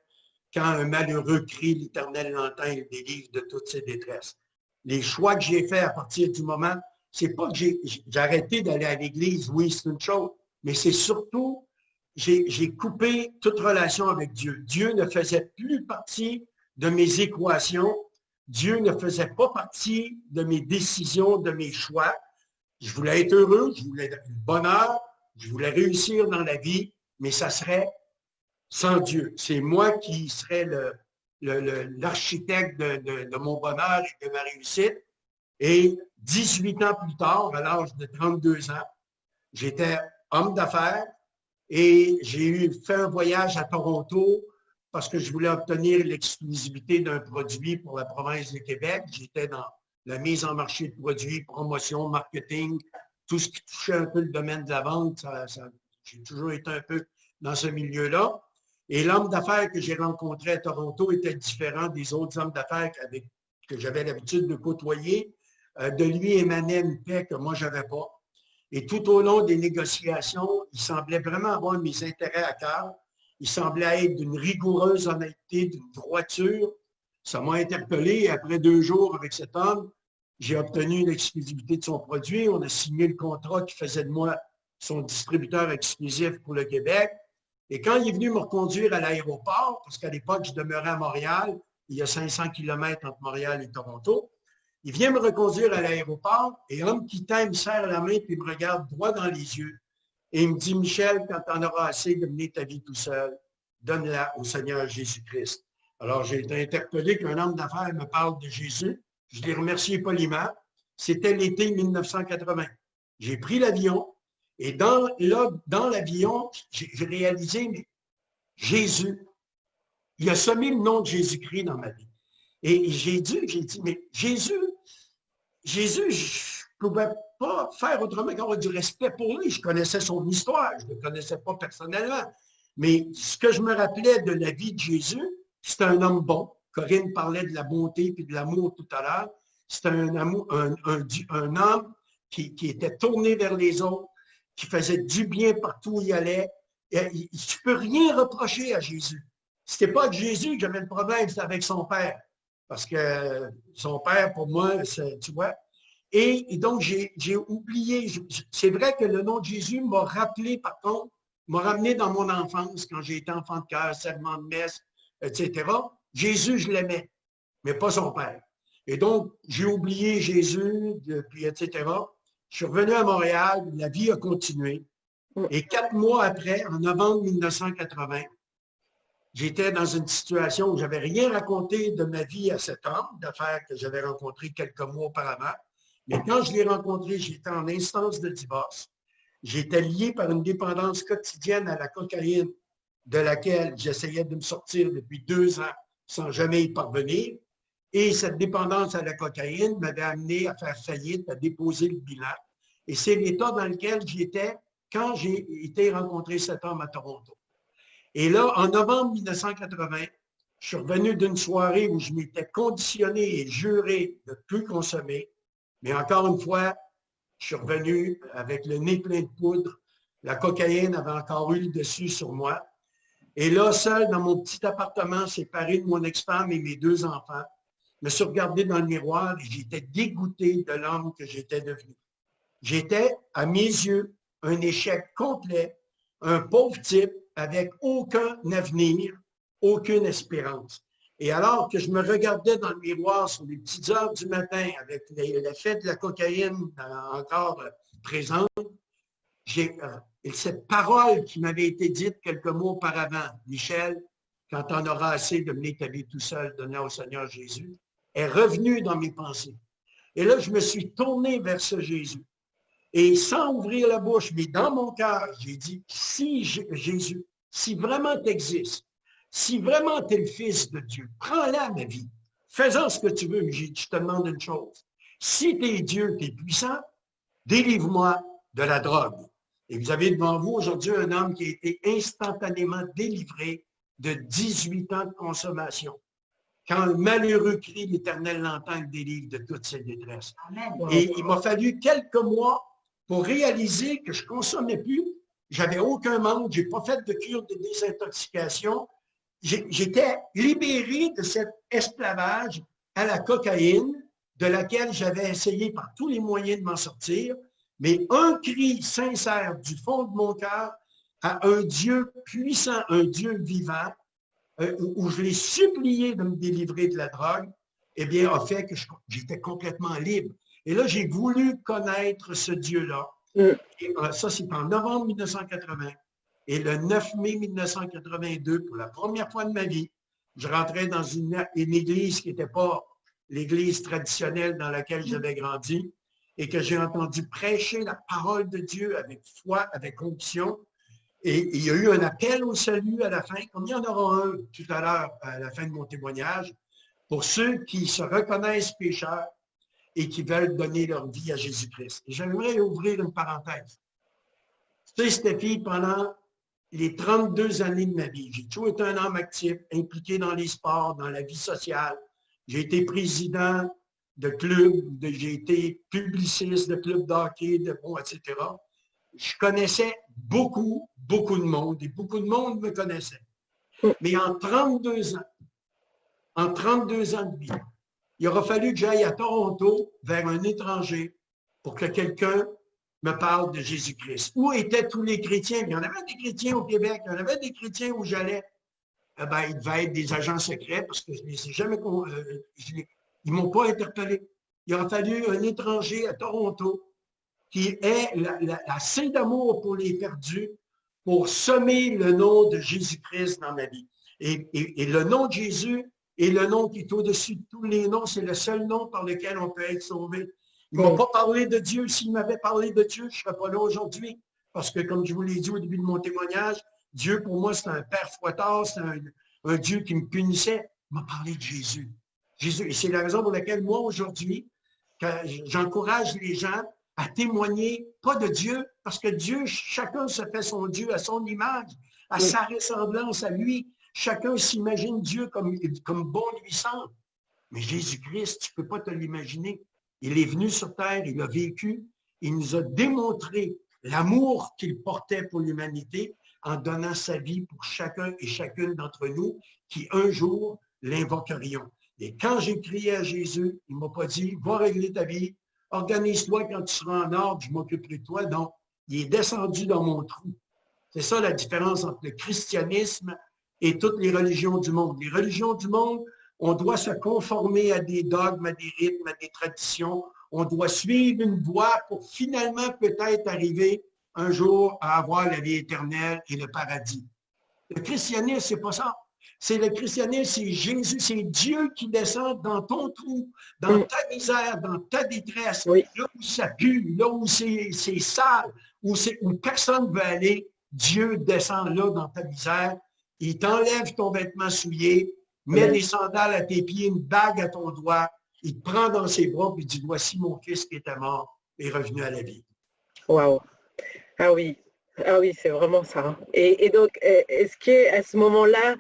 Quand un malheureux crie, l'Éternel l'entend et le délivre de toutes ses détresses. Les choix que j'ai faits à partir du moment, c'est pas que j'ai arrêté d'aller à l'église, oui, c'est une chose, mais c'est surtout, j'ai coupé toute relation avec Dieu. Dieu ne faisait plus partie de mes équations. Dieu ne faisait pas partie de mes décisions, de mes choix. Je voulais être heureux, je voulais le bonheur, je voulais réussir dans la vie, mais ça serait sans Dieu. C'est moi qui serais l'architecte de mon bonheur et de ma réussite. Et 18 ans plus tard, à l'âge de 32 ans, j'étais homme d'affaires et j'ai fait un voyage à Toronto parce que je voulais obtenir l'exclusivité d'un produit pour la province de Québec. J'étais dans la mise en marché de produits, promotion, marketing, tout ce qui touchait un peu le domaine de la vente. J'ai toujours été un peu dans ce milieu-là. Et l'homme d'affaires que j'ai rencontré à Toronto était différent des autres hommes d'affaires que j'avais l'habitude de côtoyer. De lui émanait une paix que moi, je n'avais pas. Et tout au long des négociations, il semblait vraiment avoir mes intérêts à cœur. Il semblait être d'une rigoureuse honnêteté, d'une droiture. Ça m'a interpellé. Après 2 jours avec cet homme, j'ai obtenu l'exclusivité de son produit. On a signé le contrat qui faisait de moi son distributeur exclusif pour le Québec. Et quand il est venu me reconduire à l'aéroport, parce qu'à l'époque, je demeurais à Montréal, il y a 500 km entre Montréal et Toronto, il vient me reconduire à l'aéroport et en me quittant, il me serre la main et il me regarde droit dans les yeux. Et il me dit, Michel, quand tu en auras assez de mener ta vie tout seul, donne-la au Seigneur Jésus-Christ. Alors, j'ai été interpellé qu'un homme d'affaires me parle de Jésus. Je l'ai remercié poliment. C'était l'été 1980. J'ai pris l'avion et dans l'avion, j'ai réalisé, mais Jésus, il a semé le nom de Jésus-Christ dans ma vie. Et j'ai dit, mais Jésus, je ne pouvais pas faire autrement qu'avoir du respect pour lui. Je connaissais son histoire, je ne le connaissais pas personnellement. Mais ce que je me rappelais de la vie de Jésus, c'était un homme bon. Corinne parlait de la bonté et de l'amour tout à l'heure. C'était un homme qui était tourné vers les autres, qui faisait du bien partout où il allait. Tu ne peux rien reprocher à Jésus. Ce n'était pas avec Jésus que j'avais le problème, c'était avec son père. Parce que son père, pour moi, tu vois. Et donc, j'ai oublié. C'est vrai que le nom de Jésus m'a rappelé, par contre, m'a ramené dans mon enfance, quand j'ai été enfant de cœur, serment de messe, etc. Jésus, je l'aimais, mais pas son père. Et donc, j'ai oublié Jésus, puis etc. Je suis revenu à Montréal, la vie a continué. Et 4 mois après, en novembre 1980, j'étais dans une situation où je n'avais rien raconté de ma vie à cet homme d'affaires que j'avais rencontré quelques mois auparavant. Mais quand je l'ai rencontré, j'étais en instance de divorce. J'étais lié par une dépendance quotidienne à la cocaïne, de laquelle j'essayais de me sortir depuis 2 ans sans jamais y parvenir. Et cette dépendance à la cocaïne m'avait amené à faire faillite, à déposer le bilan. Et c'est l'état dans lequel j'étais quand j'ai été rencontrer cet homme à Toronto. Et là, en novembre 1980, je suis revenu d'une soirée où je m'étais conditionné et juré de ne plus consommer. Mais encore une fois, je suis revenu avec le nez plein de poudre. La cocaïne avait encore eu le dessus sur moi. Et là, seul dans mon petit appartement, séparé de mon ex-femme et mes 2 enfants, je me suis regardé dans le miroir et j'étais dégoûté de l'homme que j'étais devenu. J'étais, à mes yeux, un échec complet, un pauvre type avec aucun avenir, aucune espérance. Et alors que je me regardais dans le miroir sur les petites heures du matin avec l'effet de la cocaïne encore présente, cette parole qui m'avait été dite quelques mois auparavant, Michel, quand on aura assez de mener ta vie tout seul, donnant au Seigneur Jésus, est revenue dans mes pensées. Et là, je me suis tourné vers ce Jésus. Et sans ouvrir la bouche, mais dans mon cœur, j'ai dit, si Jésus, si vraiment tu existes, si vraiment tu es le Fils de Dieu, prends-la, ma vie. Fais-en ce que tu veux, mais je te demande une chose. Si tu es Dieu, tu es puissant, délivre-moi de la drogue. Et vous avez devant vous aujourd'hui un homme qui a été instantanément délivré de 18 ans de consommation. Quand le malheureux crie, l'Éternel l'entend et le délivre de toutes ses détresses. Amen. Et il m'a fallu quelques mois pour réaliser que je ne consommais plus. J'avais aucun manque, je n'ai pas fait de cure de désintoxication. J'étais libéré de cet esclavage à la cocaïne, de laquelle j'avais essayé par tous les moyens de m'en sortir. Mais un cri sincère du fond de mon cœur à un Dieu puissant, un Dieu vivant, où je l'ai supplié de me délivrer de la drogue, eh bien, a fait que j'étais complètement libre. Et là, j'ai voulu connaître ce Dieu-là. Et, ça, c'est en novembre 1980. Et le 9 mai 1982, pour la première fois de ma vie, je rentrais dans une église qui n'était pas l'église traditionnelle dans laquelle j'avais grandi et que j'ai entendu prêcher la parole de Dieu avec foi, avec conviction. Et il y a eu un appel au salut à la fin, comme il y en aura un tout à l'heure à la fin de mon témoignage, pour ceux qui se reconnaissent pécheurs et qui veulent donner leur vie à Jésus-Christ. Et j'aimerais ouvrir une parenthèse. Tu sais, Stéphie, pendant les 32 années de ma vie, j'ai toujours été un homme actif, impliqué dans les sports, dans la vie sociale. J'ai été président de club, j'ai été publiciste de club d'hockey, etc. Je connaissais beaucoup de monde et beaucoup de monde me connaissait. Mais en 32 ans de vie, il aura fallu que j'aille à Toronto vers un étranger pour que quelqu'un me parle de Jésus-Christ. Où étaient tous les chrétiens? Il y en avait des chrétiens au Québec, il y en avait des chrétiens où j'allais. Eh bien, ils devaient être des agents secrets parce que je ne les ai jamais... ils ne m'ont pas interpellé. Il aura fallu un étranger à Toronto qui ait assez d'amour pour les perdus pour semer le nom de Jésus-Christ dans ma vie. Et le nom de Jésus est le nom qui est au-dessus de tous les noms. C'est le seul nom par lequel on peut être sauvé. Ils ne m'ont pas parlé de Dieu. S'ils m'avaient parlé de Dieu, je ne serais pas là aujourd'hui. Parce que, comme je vous l'ai dit au début de mon témoignage, Dieu, pour moi, c'est un père fouettard, c'est un Dieu qui me punissait. Il m'a parlé de Jésus. Jésus. Et c'est la raison pour laquelle, moi, aujourd'hui, j'encourage les gens à témoigner, pas de Dieu, parce que Dieu, chacun se fait son Dieu à son image, à sa ressemblance à lui. Chacun s'imagine Dieu comme bon lui semble. Mais Jésus-Christ, tu ne peux pas te l'imaginer. Il est venu sur terre, il a vécu, il nous a démontré l'amour qu'il portait pour l'humanité en donnant sa vie pour chacun et chacune d'entre nous qui un jour l'invoquerions. Et quand j'ai crié à Jésus, il ne m'a pas dit « Va régler ta vie, organise-toi quand tu seras en ordre, je m'occuperai de toi. » Non, il est descendu dans mon trou. C'est ça la différence entre le christianisme et toutes les religions du monde. Les religions du monde, on doit se conformer à des dogmes, à des rythmes, à des traditions. On doit suivre une voie pour finalement peut-être arriver un jour à avoir la vie éternelle et le paradis. Le christianisme, c'est pas ça. C'est le christianisme, c'est Jésus, c'est Dieu qui descend dans ton trou, dans ta misère, dans ta détresse, là où ça pue, là où c'est sale, où personne ne veut aller. Dieu descend là dans ta misère. Il t'enlève ton vêtement souillé, met des sandales à tes pieds, une bague à ton doigt. Il te prend dans ses bras et dit « Voici mon fils qui était mort est revenu à la vie. » Waouh! Ah oui, c'est vraiment ça. Hein. Et donc, est-ce qu'à ce moment-là,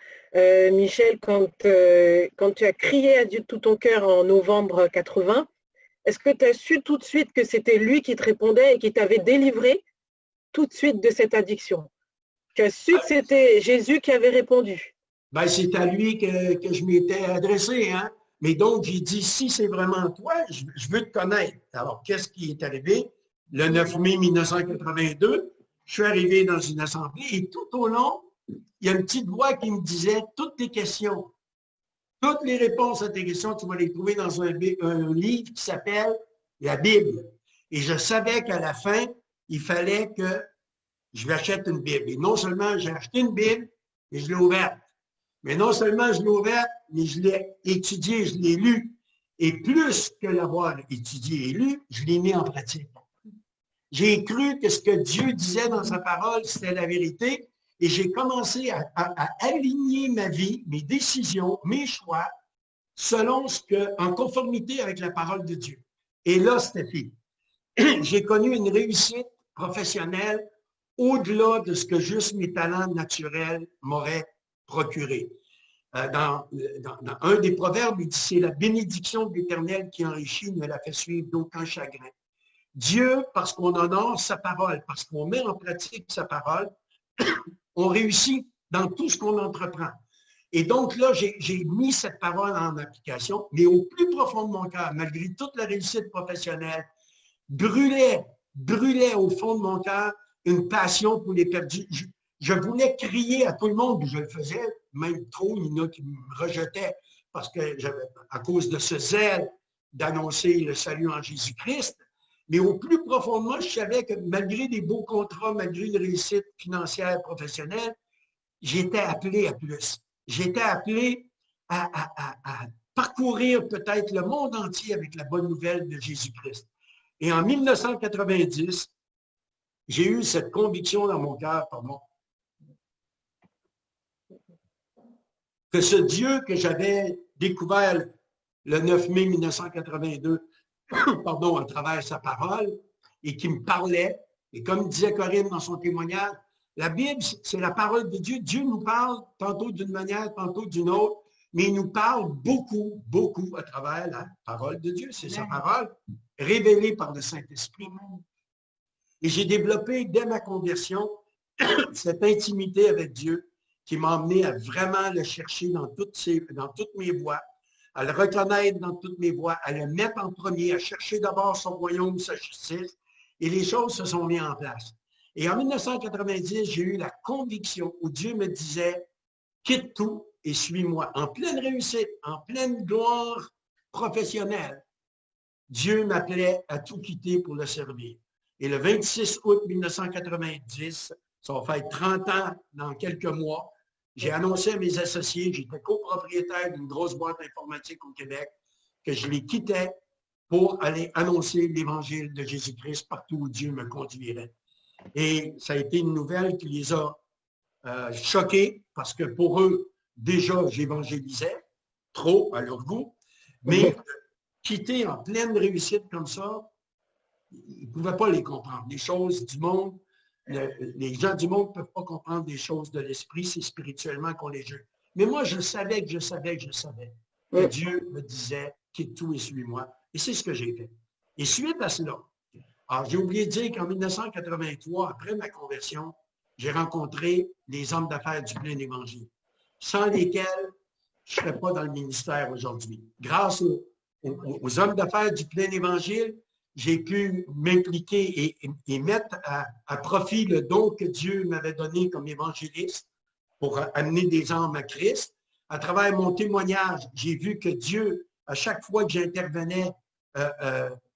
Michel, quand tu as crié à Dieu de tout ton cœur en novembre 80, est-ce que tu as su tout de suite que c'était lui qui te répondait et qui t'avait délivré tout de suite de cette addiction? Tu as su que c'était Jésus qui avait répondu? Ben, c'est à lui que je m'étais adressé. Hein? Mais donc, j'ai dit, si c'est vraiment toi, je veux te connaître. Alors, qu'est-ce qui est arrivé? Le 9 mai 1982, je suis arrivé dans une assemblée et tout au long il y a une petite voix qui me disait, toutes tes questions, toutes les réponses à tes questions, tu vas les trouver dans un livre qui s'appelle la Bible. Et je savais qu'à la fin, il fallait que je m'achète une Bible. Et non seulement j'ai acheté une Bible, et je l'ai ouverte. Mais non seulement je l'ai ouverte, mais je l'ai étudiée, je l'ai lue. Et plus que l'avoir étudié et lu, je l'ai mis en pratique. J'ai cru que ce que Dieu disait dans sa parole, c'était la vérité. Et j'ai commencé à aligner ma vie, mes décisions, mes choix, selon en conformité avec la parole de Dieu. Et là, c'était fait. J'ai connu une réussite professionnelle au-delà de ce que juste mes talents naturels m'auraient procuré. Dans un des proverbes, il dit, c'est la bénédiction de l'Éternel qui enrichit, ne la fait suivre d'aucun chagrin. Dieu, parce qu'on honore sa parole, parce qu'on met en pratique sa parole, on réussit dans tout ce qu'on entreprend. Et donc là, j'ai mis cette parole en application, mais au plus profond de mon cœur, malgré toute la réussite professionnelle, brûlait au fond de mon cœur une passion pour les perdus. Je voulais crier à tout le monde, je le faisais, même trop, il y en a qui me rejetaient parce que à cause de ce zèle d'annoncer le salut en Jésus-Christ. Mais au plus profond de moi, je savais que malgré des beaux contrats, malgré une réussite financière professionnelle, j'étais appelé à plus. J'étais appelé à parcourir peut-être le monde entier avec la bonne nouvelle de Jésus-Christ. Et en 1990, j'ai eu cette conviction dans mon cœur, que ce Dieu que j'avais découvert le 9 mai 1982, à travers sa parole, et qui me parlait, et comme disait Corinne dans son témoignage, la Bible, c'est la parole de Dieu. Dieu nous parle tantôt d'une manière, tantôt d'une autre, mais il nous parle beaucoup, beaucoup à travers la parole de Dieu. C'est sa parole révélée par le Saint-Esprit. Et j'ai développé, dès ma conversion, cette intimité avec Dieu qui m'a amené à vraiment le chercher dans toutes mes voies, à le reconnaître dans toutes mes voies, à le mettre en premier, à chercher d'abord son royaume, sa justice, et les choses se sont mises en place. Et en 1990, j'ai eu la conviction où Dieu me disait, quitte tout et suis-moi. En pleine réussite, en pleine gloire professionnelle, Dieu m'appelait à tout quitter pour le servir. Et le 26 août 1990, ça va faire 30 ans dans quelques mois, j'ai annoncé à mes associés, j'étais copropriétaire d'une grosse boîte informatique au Québec, que je les quittais pour aller annoncer l'Évangile de Jésus-Christ partout où Dieu me conduirait. Et ça a été une nouvelle qui les a choqués, parce que pour eux, déjà, j'évangélisais, trop à leur goût, mais quitter en pleine réussite comme ça, ils ne pouvaient pas les comprendre. Les choses du monde, les gens du monde ne peuvent pas comprendre des choses de l'esprit, c'est spirituellement qu'on les juge. Mais moi, je savais que Dieu me disait, quitte tout et suis-moi. Et c'est ce que j'ai fait. Et suite à cela, alors j'ai oublié de dire qu'en 1983, après ma conversion, j'ai rencontré les hommes d'affaires du plein évangile, sans lesquels je ne serais pas dans le ministère aujourd'hui. Grâce aux hommes d'affaires du plein évangile, j'ai pu m'impliquer et mettre à profit le don que Dieu m'avait donné comme évangéliste pour amener des âmes à Christ. À travers mon témoignage, j'ai vu que Dieu, à chaque fois que j'intervenais,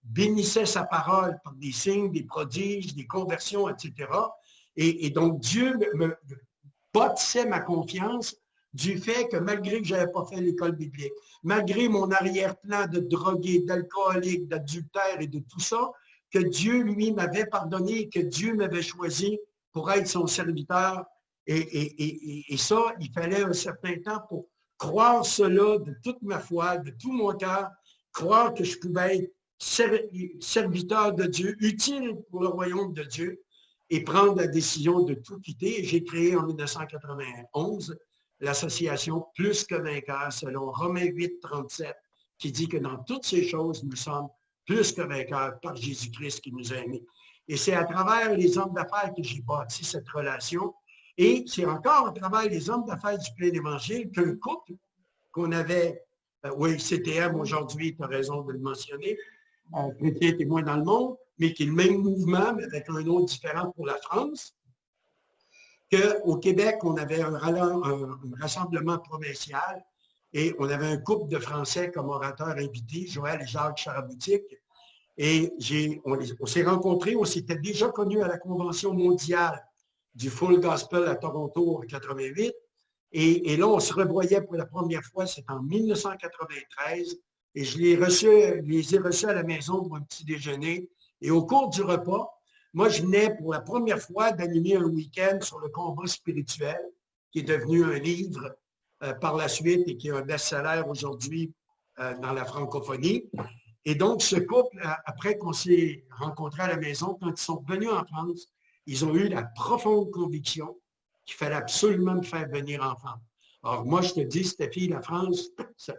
bénissait sa parole par des signes, des prodiges, des conversions, etc. Et donc, Dieu me bâtissait ma confiance du fait que malgré que je n'avais pas fait l'école biblique, malgré mon arrière-plan de drogué, d'alcoolique, d'adultère et de tout ça, que Dieu, lui, m'avait pardonné, que Dieu m'avait choisi pour être son serviteur. Et ça, il fallait un certain temps pour croire cela de toute ma foi, de tout mon cœur, croire que je pouvais être serviteur de Dieu, utile pour le royaume de Dieu, et prendre la décision de tout quitter. J'ai créé en 1991 l'association Plus que vainqueurs, selon Romains 8, 37, qui dit que dans toutes ces choses, nous sommes plus que vainqueurs par Jésus-Christ qui nous a aimés. Et c'est à travers les hommes d'affaires que j'ai bâti cette relation. Et c'est encore à travers les hommes d'affaires du plein évangile qu'un couple qu'on avait, oui, CTM aujourd'hui, tu as raison de le mentionner, Chrétien témoin dans le monde, mais qui est le même mouvement, mais avec un nom différent pour la France. qu'au Québec, on avait un rassemblement provincial et on avait un couple de Français comme orateurs invités, Joël et Jacques Charaboutique. Et on s'est rencontrés, on s'était déjà connus à la Convention mondiale du Full Gospel à Toronto en 88. Et là, on se revoyait pour la première fois, c'est en 1993. Et je les ai reçus à la maison pour un petit déjeuner. Et au cours du repas, moi, je venais pour la première fois d'animer un week-end sur le combat spirituel, qui est devenu un livre par la suite et qui est un best-seller aujourd'hui dans la francophonie. Et donc, ce couple, après qu'on s'est rencontrés à la maison, quand ils sont venus en France, ils ont eu la profonde conviction qu'il fallait absolument me faire venir en France. Alors, moi, je te dis, Stéphie, la France,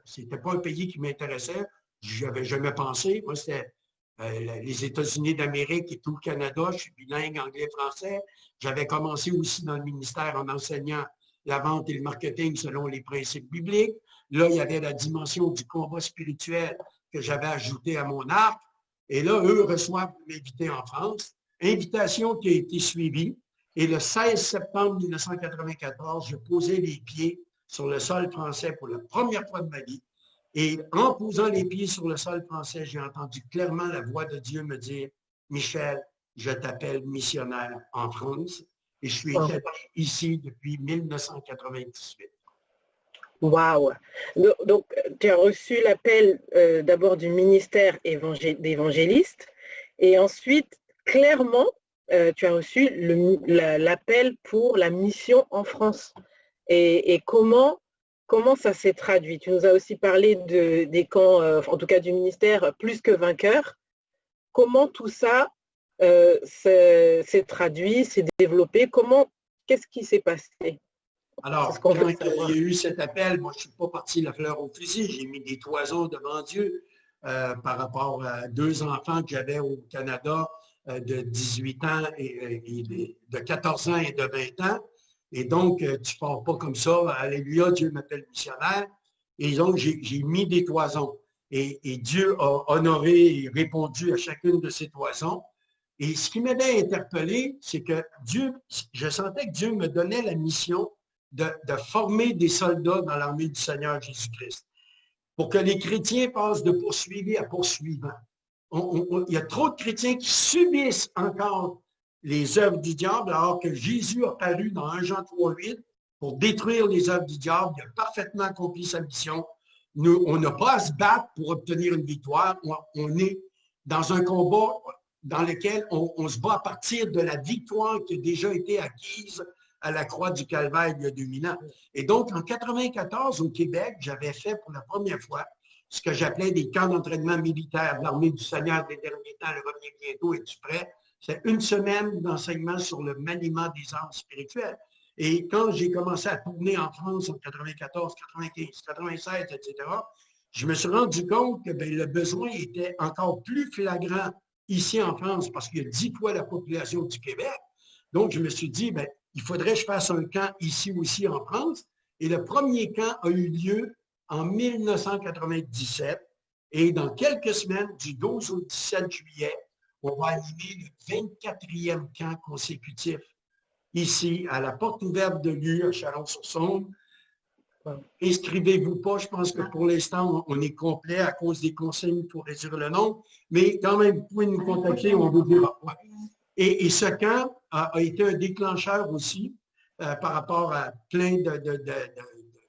c'était pas un pays qui m'intéressait. Je n'avais jamais pensé. Moi, c'était les États-Unis d'Amérique et tout le Canada. Je suis bilingue anglais-français. J'avais commencé aussi dans le ministère en enseignant la vente et le marketing selon les principes bibliques. Là, il y avait la dimension du combat spirituel que j'avais ajouté à mon arc. Et là, eux reçoivent m'inviter en France. Invitation qui a été suivie. Et le 16 septembre 1994, je posais les pieds sur le sol français pour la première fois de ma vie. Et en posant les pieds sur le sol français, j'ai entendu clairement la voix de Dieu me dire, « Michel, je t'appelle missionnaire en France. » Et je suis établi ici depuis 1998. Waouh! Donc, tu as reçu l'appel d'abord du ministère d'évangéliste et ensuite, clairement, tu as reçu l'appel pour la mission en France. Et comment ça s'est traduit? Tu nous as aussi parlé des camps, en tout cas du ministère, plus que vainqueurs. Comment tout ça s'est traduit, s'est développé? Qu'est-ce qui s'est passé? Alors, quand il y a eu cet appel, moi, je ne suis pas parti la fleur au fusil. J'ai mis des toisons devant Dieu par rapport à 2 enfants que j'avais au Canada de 18 ans et de 14 ans et de 20 ans. Et donc, tu ne pars pas comme ça. Alléluia, Dieu m'appelle missionnaire. Et donc, j'ai mis des toisons. Et Dieu a honoré et répondu à chacune de ces toisons. Et ce qui m'avait interpellé, c'est que je sentais que Dieu me donnait la mission de former des soldats dans l'armée du Seigneur Jésus-Christ pour que les chrétiens passent de poursuivis à poursuivants. Il y a trop de chrétiens qui subissent encore les œuvres du diable alors que Jésus a paru dans 1 Jean 3,8 pour détruire les œuvres du diable. Il a parfaitement accompli sa mission. Nous, on n'a pas à se battre pour obtenir une victoire. On est dans un combat dans lequel on se bat à partir de la victoire qui a déjà été acquise à la croix du Calvaire il y a 2000 ans. Et donc, en 1994, au Québec, j'avais fait pour la première fois ce que j'appelais des camps d'entraînement militaire de l'armée du Seigneur des derniers temps, le revient bientôt, es-tu prêt? C'est 1 semaine d'enseignement sur le maniement des armes spirituelles. Et quand j'ai commencé à tourner en France en 94, 95, 96, etc., je me suis rendu compte que le besoin était encore plus flagrant ici en France parce qu'il y a 10 fois la population du Québec. Donc, je me suis dit, il faudrait que je fasse un camp ici aussi en France. Et le premier camp a eu lieu en 1997. Et dans quelques semaines, du 12 au 17 juillet, on va animer le 24e camp consécutif ici, à la porte ouverte de l'U, à Chalon-sur-Saône. Inscrivez-vous pas, je pense que pour l'instant, on est complet à cause des consignes pour réduire le nombre, mais quand même, vous pouvez nous contacter, on vous dira. Ouais. Et ce camp a été un déclencheur aussi par rapport à plein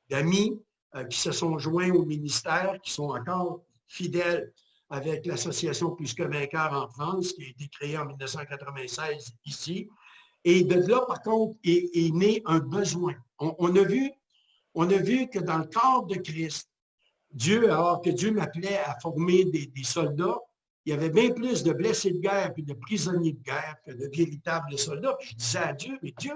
d'amis qui se sont joints au ministère, qui sont encore fidèles avec l'association Plus que Vainqueur en France, qui a été créée en 1996 ici. Et de là, par contre, est né un besoin. On a vu que dans le corps de Christ, alors que Dieu m'appelait à former des soldats, il y avait bien plus de blessés de guerre et de prisonniers de guerre que de véritables soldats. Puis je disais à Dieu, mais Dieu,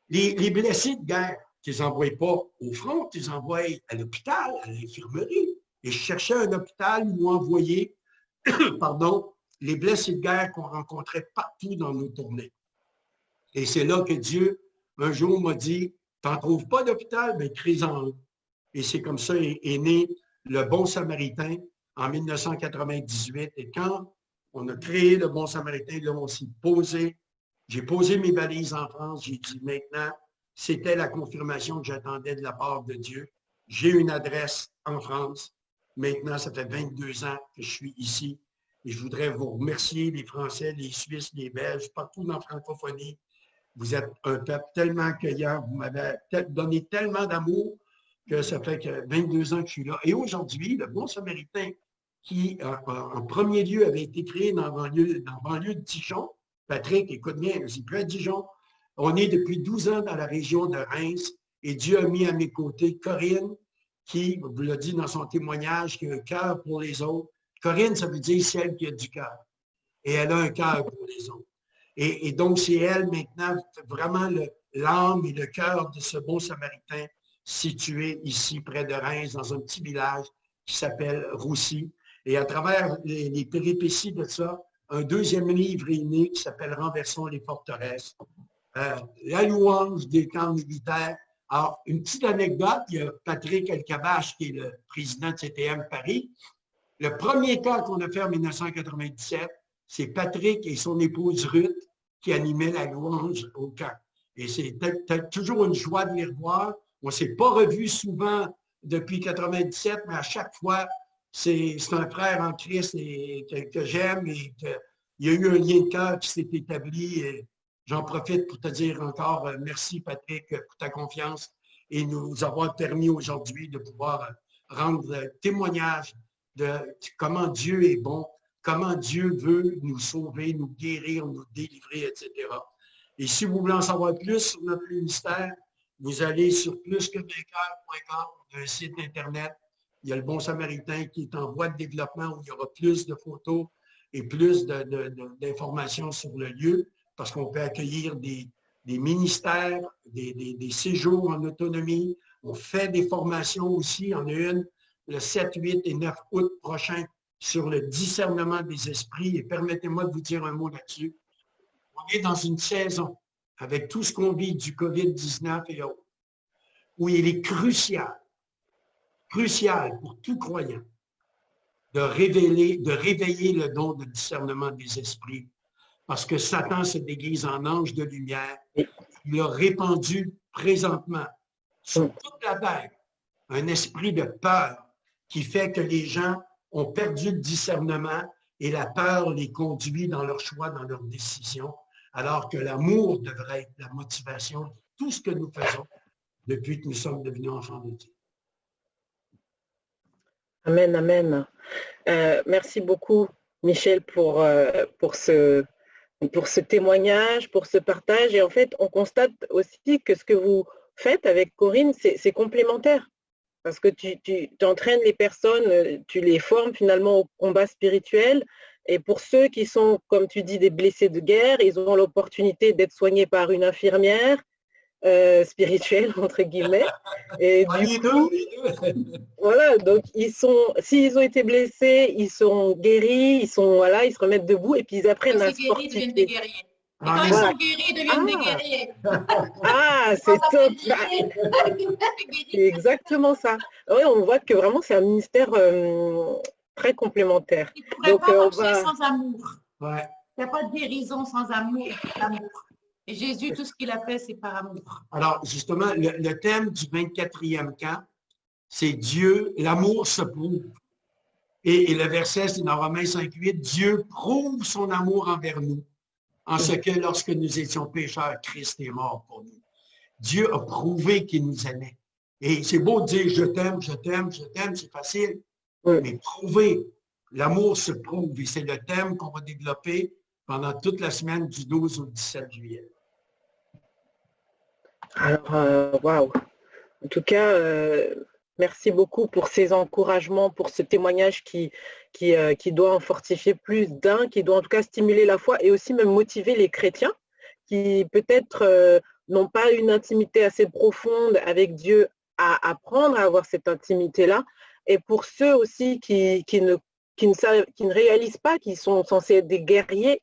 les blessés de guerre, tu ne les envoies pas au front, tu les envoies à l'hôpital, à l'infirmerie. Et je cherchais un hôpital où envoyer les blessés de guerre qu'on rencontrait partout dans nos tournées. Et c'est là que Dieu, un jour, m'a dit, tu n'en trouves pas d'hôpital, mais crée-en un. Et c'est comme ça est né le Bon Samaritain en 1998. Et quand on a créé le Bon Samaritain, là, on s'est posé J'ai posé mes valises en France. J'ai dit maintenant, c'était la confirmation que j'attendais de la part de Dieu. J'ai une adresse en France. Maintenant, ça fait 22 ans que je suis ici. Et je voudrais vous remercier, les Français, les Suisses, les Belges, partout dans la francophonie. Vous êtes un peuple tellement accueillant. Vous m'avez donné tellement d'amour que ça fait que 22 ans que je suis là. Et aujourd'hui, le Bon Samaritain, qui en premier lieu avait été créé dans la banlieue de Dijon, Patrick, écoute bien, c'est près de Dijon. On est depuis 12 ans dans la région de Reims et Dieu a mis à mes côtés Corinne, qui, vous l'a dit dans son témoignage, qui a un cœur pour les autres. Corinne, ça veut dire celle qui a du cœur. Et elle a un cœur pour les autres. Et donc, c'est elle maintenant, vraiment l'âme et le cœur de ce Bon Samaritain situé ici près de Reims, dans un petit village qui s'appelle Roussy. Et à travers les péripéties de ça, un deuxième livre est né qui s'appelle Renversons les forteresses. La louange des camps militaires. Alors, une petite anecdote, il y a Patrick Elkabach, qui est le président de CTM Paris. Le premier camp qu'on a fait en 1997, c'est Patrick et son épouse Ruth qui animaient la louange au camp. Et c'est toujours une joie de les revoir. On ne s'est pas revus souvent depuis 1997, mais à chaque fois, c'est un frère en Christ que j'aime et qu'il y a eu un lien de cœur qui s'est établi. J'en profite pour te dire encore merci, Patrick, pour ta confiance et nous avoir permis aujourd'hui de pouvoir rendre témoignage de comment Dieu est bon, comment Dieu veut nous sauver, nous guérir, nous délivrer, etc. Et si vous voulez en savoir plus sur notre ministère, vous allez sur plusquevainqueur.com, un site Internet. Il y a le Bon Samaritain qui est en voie de développement où il y aura plus de photos et plus d'informations sur le lieu parce qu'on peut accueillir des ministères, des séjours en autonomie. On fait des formations aussi. Il y en a une le 7, 8 et 9 août prochain sur le discernement des esprits. Et permettez-moi de vous dire un mot là-dessus. On est dans une saison, avec tout ce qu'on vit du COVID-19 et autres, où il est crucial pour tout croyant de réveiller le don de discernement des esprits. Parce que Satan se déguise en ange de lumière. Il a répandu présentement sur toute la terre un esprit de peur qui fait que les gens ont perdu le discernement et la peur les conduit dans leur choix, dans leurs décisions, alors que l'amour devrait être la motivation de tout ce que nous faisons depuis que nous sommes devenus enfants de Dieu. Amen, amen. Merci beaucoup, Michel, pour ce témoignage, pour ce partage. Et en fait, on constate aussi que ce que vous faites avec Corinne, c'est complémentaire. Parce que tu entraînes les personnes, tu les formes finalement au combat spirituel. Et pour ceux qui sont, comme tu dis, des blessés de guerre, ils ont l'opportunité d'être soignés par une infirmière spirituelle, entre guillemets. Et du coup, voilà, donc s'ils ont été blessés, ils sont guéris, ils se remettent debout et puis ils apprennent à se fortifier. Ils deviennent des guerriers. Et quand ils sont guéris, ils deviennent des guerriers. Ah, c'est top. C'est exactement ça. Oui, on voit que vraiment c'est un ministère très complémentaire. Il ne pourrait pas marcher sans amour. Ouais. Il n'y a pas de guérison sans amour, l'amour. Et Jésus, tout ce qu'il a fait, c'est par amour. Alors, justement, le thème du 24e camp, c'est Dieu, l'amour se prouve. Et le verset, c'est dans Romains 5,8, Dieu prouve son amour envers nous, en ce que lorsque nous étions pécheurs, Christ est mort pour nous. Dieu a prouvé qu'il nous aimait. Et c'est beau de dire je t'aime, je t'aime, je t'aime, c'est facile. Mais prouver, l'amour se prouve. Et c'est le thème qu'on va développer pendant toute la semaine du 12 au 17 juillet. Alors, waouh. En tout cas, merci beaucoup pour ces encouragements, pour ce témoignage qui doit en fortifier plus d'un, qui doit en tout cas stimuler la foi et aussi même motiver les chrétiens qui peut-être n'ont pas une intimité assez profonde avec Dieu à apprendre à avoir cette intimité-là. Et pour ceux aussi qui ne réalisent pas qu'ils sont censés être des guerriers,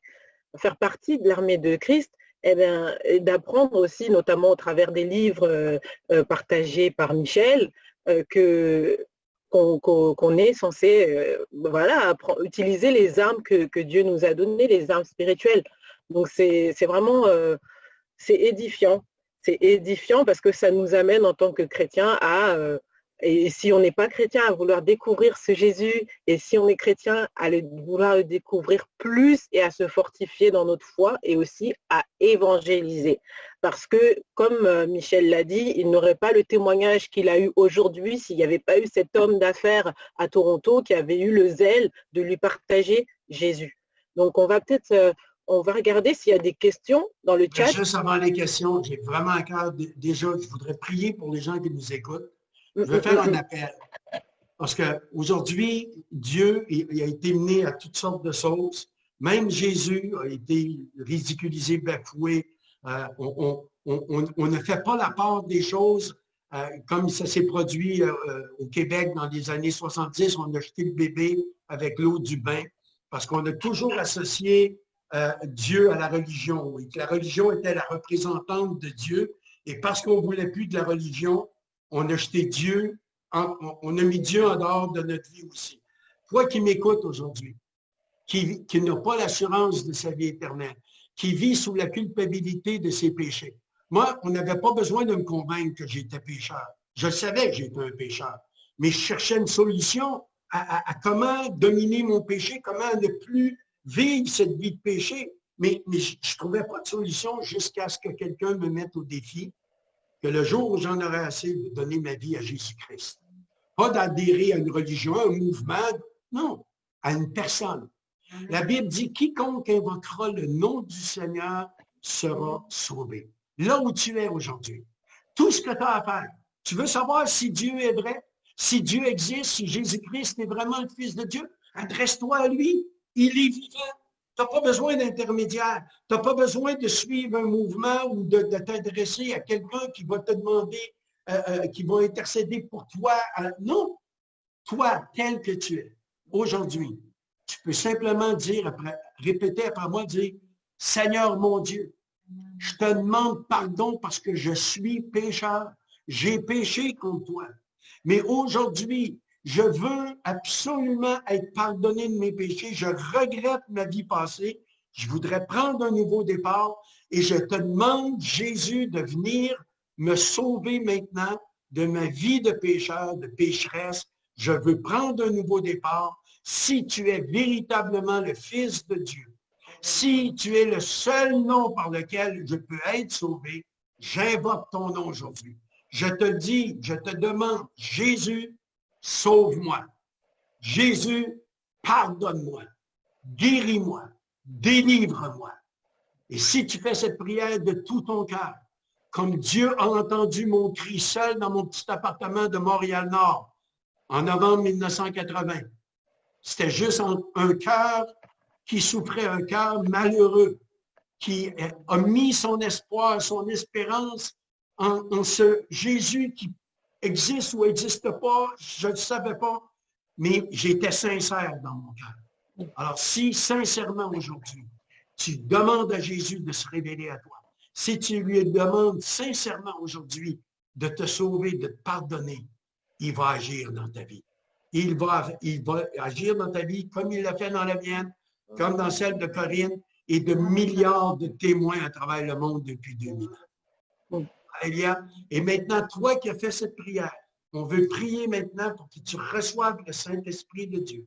faire partie de l'armée de Christ, eh bien, d'apprendre aussi, notamment au travers des livres partagés par Michel, que qu'on est censé voilà, utiliser les armes que Dieu nous a données, les armes spirituelles. Donc c'est vraiment c'est édifiant. C'est édifiant parce que ça nous amène en tant que chrétiens à, et si on n'est pas chrétien, à vouloir découvrir ce Jésus, et si on est chrétien, à vouloir le découvrir plus et à se fortifier dans notre foi et aussi à évangéliser. Parce que, comme Michel l'a dit, il n'aurait pas le témoignage qu'il a eu aujourd'hui s'il n'y avait pas eu cet homme d'affaires à Toronto qui avait eu le zèle de lui partager Jésus. Donc, on va peut-être... on va regarder s'il y a des questions dans le chat. Juste avant les questions, j'ai vraiment à cœur, déjà, je voudrais prier pour les gens qui nous écoutent. Je veux faire un appel. Parce qu'aujourd'hui, Dieu il a été mené à toutes sortes de choses. Même Jésus a été ridiculisé, bafoué. On ne fait pas la part des choses comme ça s'est produit au Québec dans les années 70. On a jeté le bébé avec l'eau du bain parce qu'on a toujours associé Dieu à la religion et que la religion était la représentante de Dieu. Et parce qu'on ne voulait plus de la religion, on a jeté Dieu, on a mis Dieu en dehors de notre vie aussi. Toi qui m'écoutes aujourd'hui, qui n'a pas l'assurance de sa vie éternelle, qui vit sous la culpabilité de ses péchés. Moi, on n'avait pas besoin de me convaincre que j'étais pécheur. Je savais que j'étais un pécheur, mais je cherchais une solution à comment dominer mon péché, comment ne plus vivre cette vie de péché. Mais je ne trouvais pas de solution jusqu'à ce que quelqu'un me mette au défi que le jour où j'en aurais assez de donner ma vie à Jésus-Christ. Pas d'adhérer à une religion, à un mouvement, non, à une personne. La Bible dit « Quiconque invoquera le nom du Seigneur sera sauvé ». Là où tu es aujourd'hui, tout ce que tu as à faire, tu veux savoir si Dieu est vrai, si Dieu existe, si Jésus-Christ est vraiment le Fils de Dieu, adresse-toi à lui. Il est vivant. Tu n'as pas besoin d'intermédiaire. Tu n'as pas besoin de suivre un mouvement ou de t'adresser à quelqu'un qui va te demander, qui va intercéder pour toi. Non. Toi, tel que tu es, aujourd'hui, tu peux simplement dire, répéter après moi, dire « Seigneur mon Dieu, je te demande pardon parce que je suis pécheur. J'ai péché contre toi. Mais aujourd'hui, je veux absolument être pardonné de mes péchés. Je regrette ma vie passée. Je voudrais prendre un nouveau départ et je te demande, Jésus, de venir me sauver maintenant de ma vie de pécheur, de pécheresse. Je veux prendre un nouveau départ. Si tu es véritablement le Fils de Dieu, si tu es le seul nom par lequel je peux être sauvé, j'invoque ton nom aujourd'hui. Je te dis, je te demande, Jésus, sauve-moi. Jésus, pardonne-moi. Guéris-moi. Délivre-moi. Et si tu fais cette prière de tout ton cœur, comme Dieu a entendu mon cri seul dans mon petit appartement de Montréal-Nord en novembre 1980, c'était juste un cœur qui souffrait, un cœur malheureux, qui a mis son espoir, son espérance en ce Jésus qui existe ou n'existe pas, je ne le savais pas, mais j'étais sincère dans mon cœur. Alors, si sincèrement aujourd'hui, tu demandes à Jésus de se révéler à toi, si tu lui demandes sincèrement aujourd'hui de te sauver, de te pardonner, il va agir dans ta vie. Il va agir dans ta vie comme il l'a fait dans la mienne, comme dans celle de Corinne et de milliards de témoins à travers le monde depuis 2000 ans. Alléluia. Et maintenant, toi qui as fait cette prière, on veut prier maintenant pour que tu reçoives le Saint-Esprit de Dieu.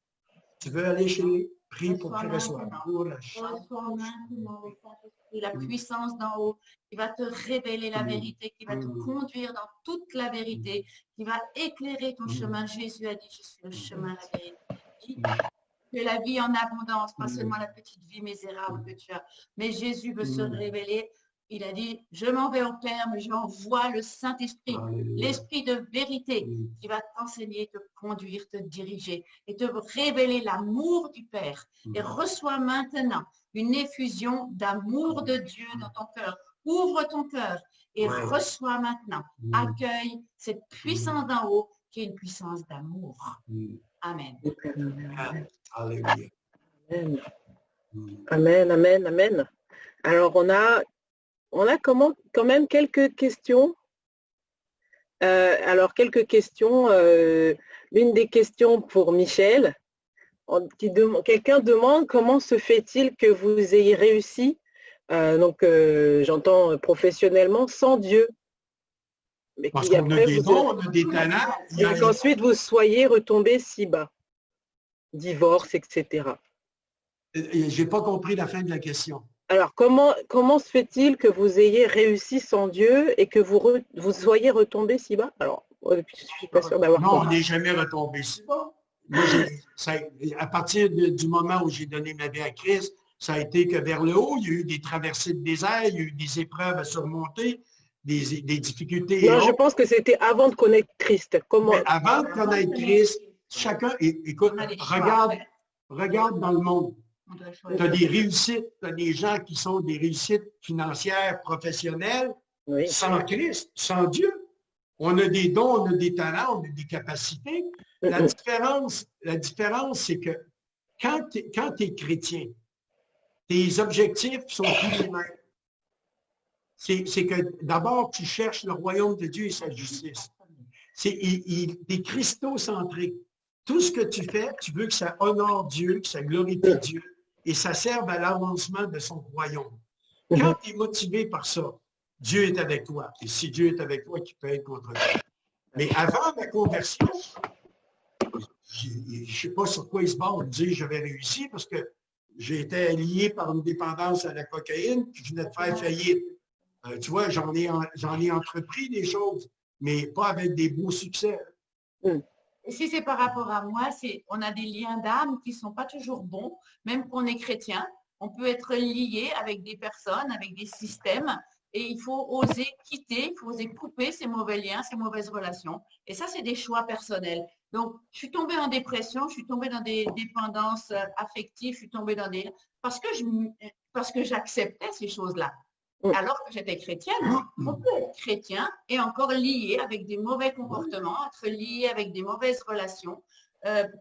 Tu veux aller chez lui? Prie pour que tu reçoives. La puissance d'en haut qui va te révéler la vérité, qui va te conduire dans toute la vérité, qui va éclairer ton chemin. Jésus a dit, je suis le chemin, la vérité. Que la vie en abondance, pas seulement la petite vie misérable que tu as, mais Jésus veut se révéler. Il a dit, je m'en vais au Père, mais j'envoie le Saint-Esprit, l'Esprit de vérité qui va t'enseigner, te conduire, te diriger et te révéler l'amour du Père. Et reçois maintenant une effusion d'amour de Dieu dans ton cœur. Ouvre ton cœur et reçois maintenant. Accueille cette puissance d'en haut qui est une puissance d'amour. Amen. Alléluia. Amen, amen, amen. Alors, on a quand même quelques questions. Alors, quelques questions. L'une des questions pour Michel. Quelqu'un demande comment se fait-il que vous ayez réussi, j'entends professionnellement, sans Dieu. Mais Parce qu'on a des dons, on a des talents. Et qu'ensuite vous soyez retombé si bas. Divorce, etc. Je n'ai pas compris la fin de la question. Alors, comment se fait-il que vous ayez réussi sans Dieu et que vous soyez retombé si bas? Alors, je ne suis pas sûre d'avoir compris. Non, on n'est jamais retombé si bas. Moi, à partir du moment où j'ai donné ma vie à Christ, ça a été que vers le haut, il y a eu des traversées de désert, il y a eu des épreuves à surmonter, des difficultés. Non, je pense que c'était avant de connaître Christ. Avant de connaître Christ, chacun, écoute, regarde dans le monde. Tu as des réussites, tu as des gens qui sont des réussites financières, professionnelles, oui. Sans Christ, sans Dieu. On a des dons, on a des talents, on a des capacités. La différence, c'est que quand tu es chrétien, tes objectifs sont tous les mêmes. C'est que d'abord, tu cherches le royaume de Dieu et sa justice. Tu es christocentrique. Tout ce que tu fais, tu veux que ça honore Dieu, que ça glorifie Dieu et ça serve à l'avancement de son royaume. Quand tu es motivé par ça, Dieu est avec toi. Et si Dieu est avec toi, qui peut être contre toi? Mais avant ma conversion, je ne sais pas sur quoi il se base. Dire j'avais réussi parce que j'étais lié par une dépendance à la cocaïne, puis je venais de faire faillite. Tu vois, j'en ai entrepris des choses, mais pas avec des beaux succès. Et si c'est par rapport à moi, on a des liens d'âme qui ne sont pas toujours bons, même qu'on est chrétien. On peut être lié avec des personnes, avec des systèmes, et il faut oser quitter, il faut oser couper ces mauvais liens, ces mauvaises relations. Et ça, c'est des choix personnels. Donc, je suis tombée en dépression, je suis tombée dans des dépendances affectives, je suis tombée dans des... Parce que j'acceptais ces choses-là. Alors que j'étais chrétienne, on peut être chrétien et encore lié avec des mauvais comportements, être lié avec des mauvaises relations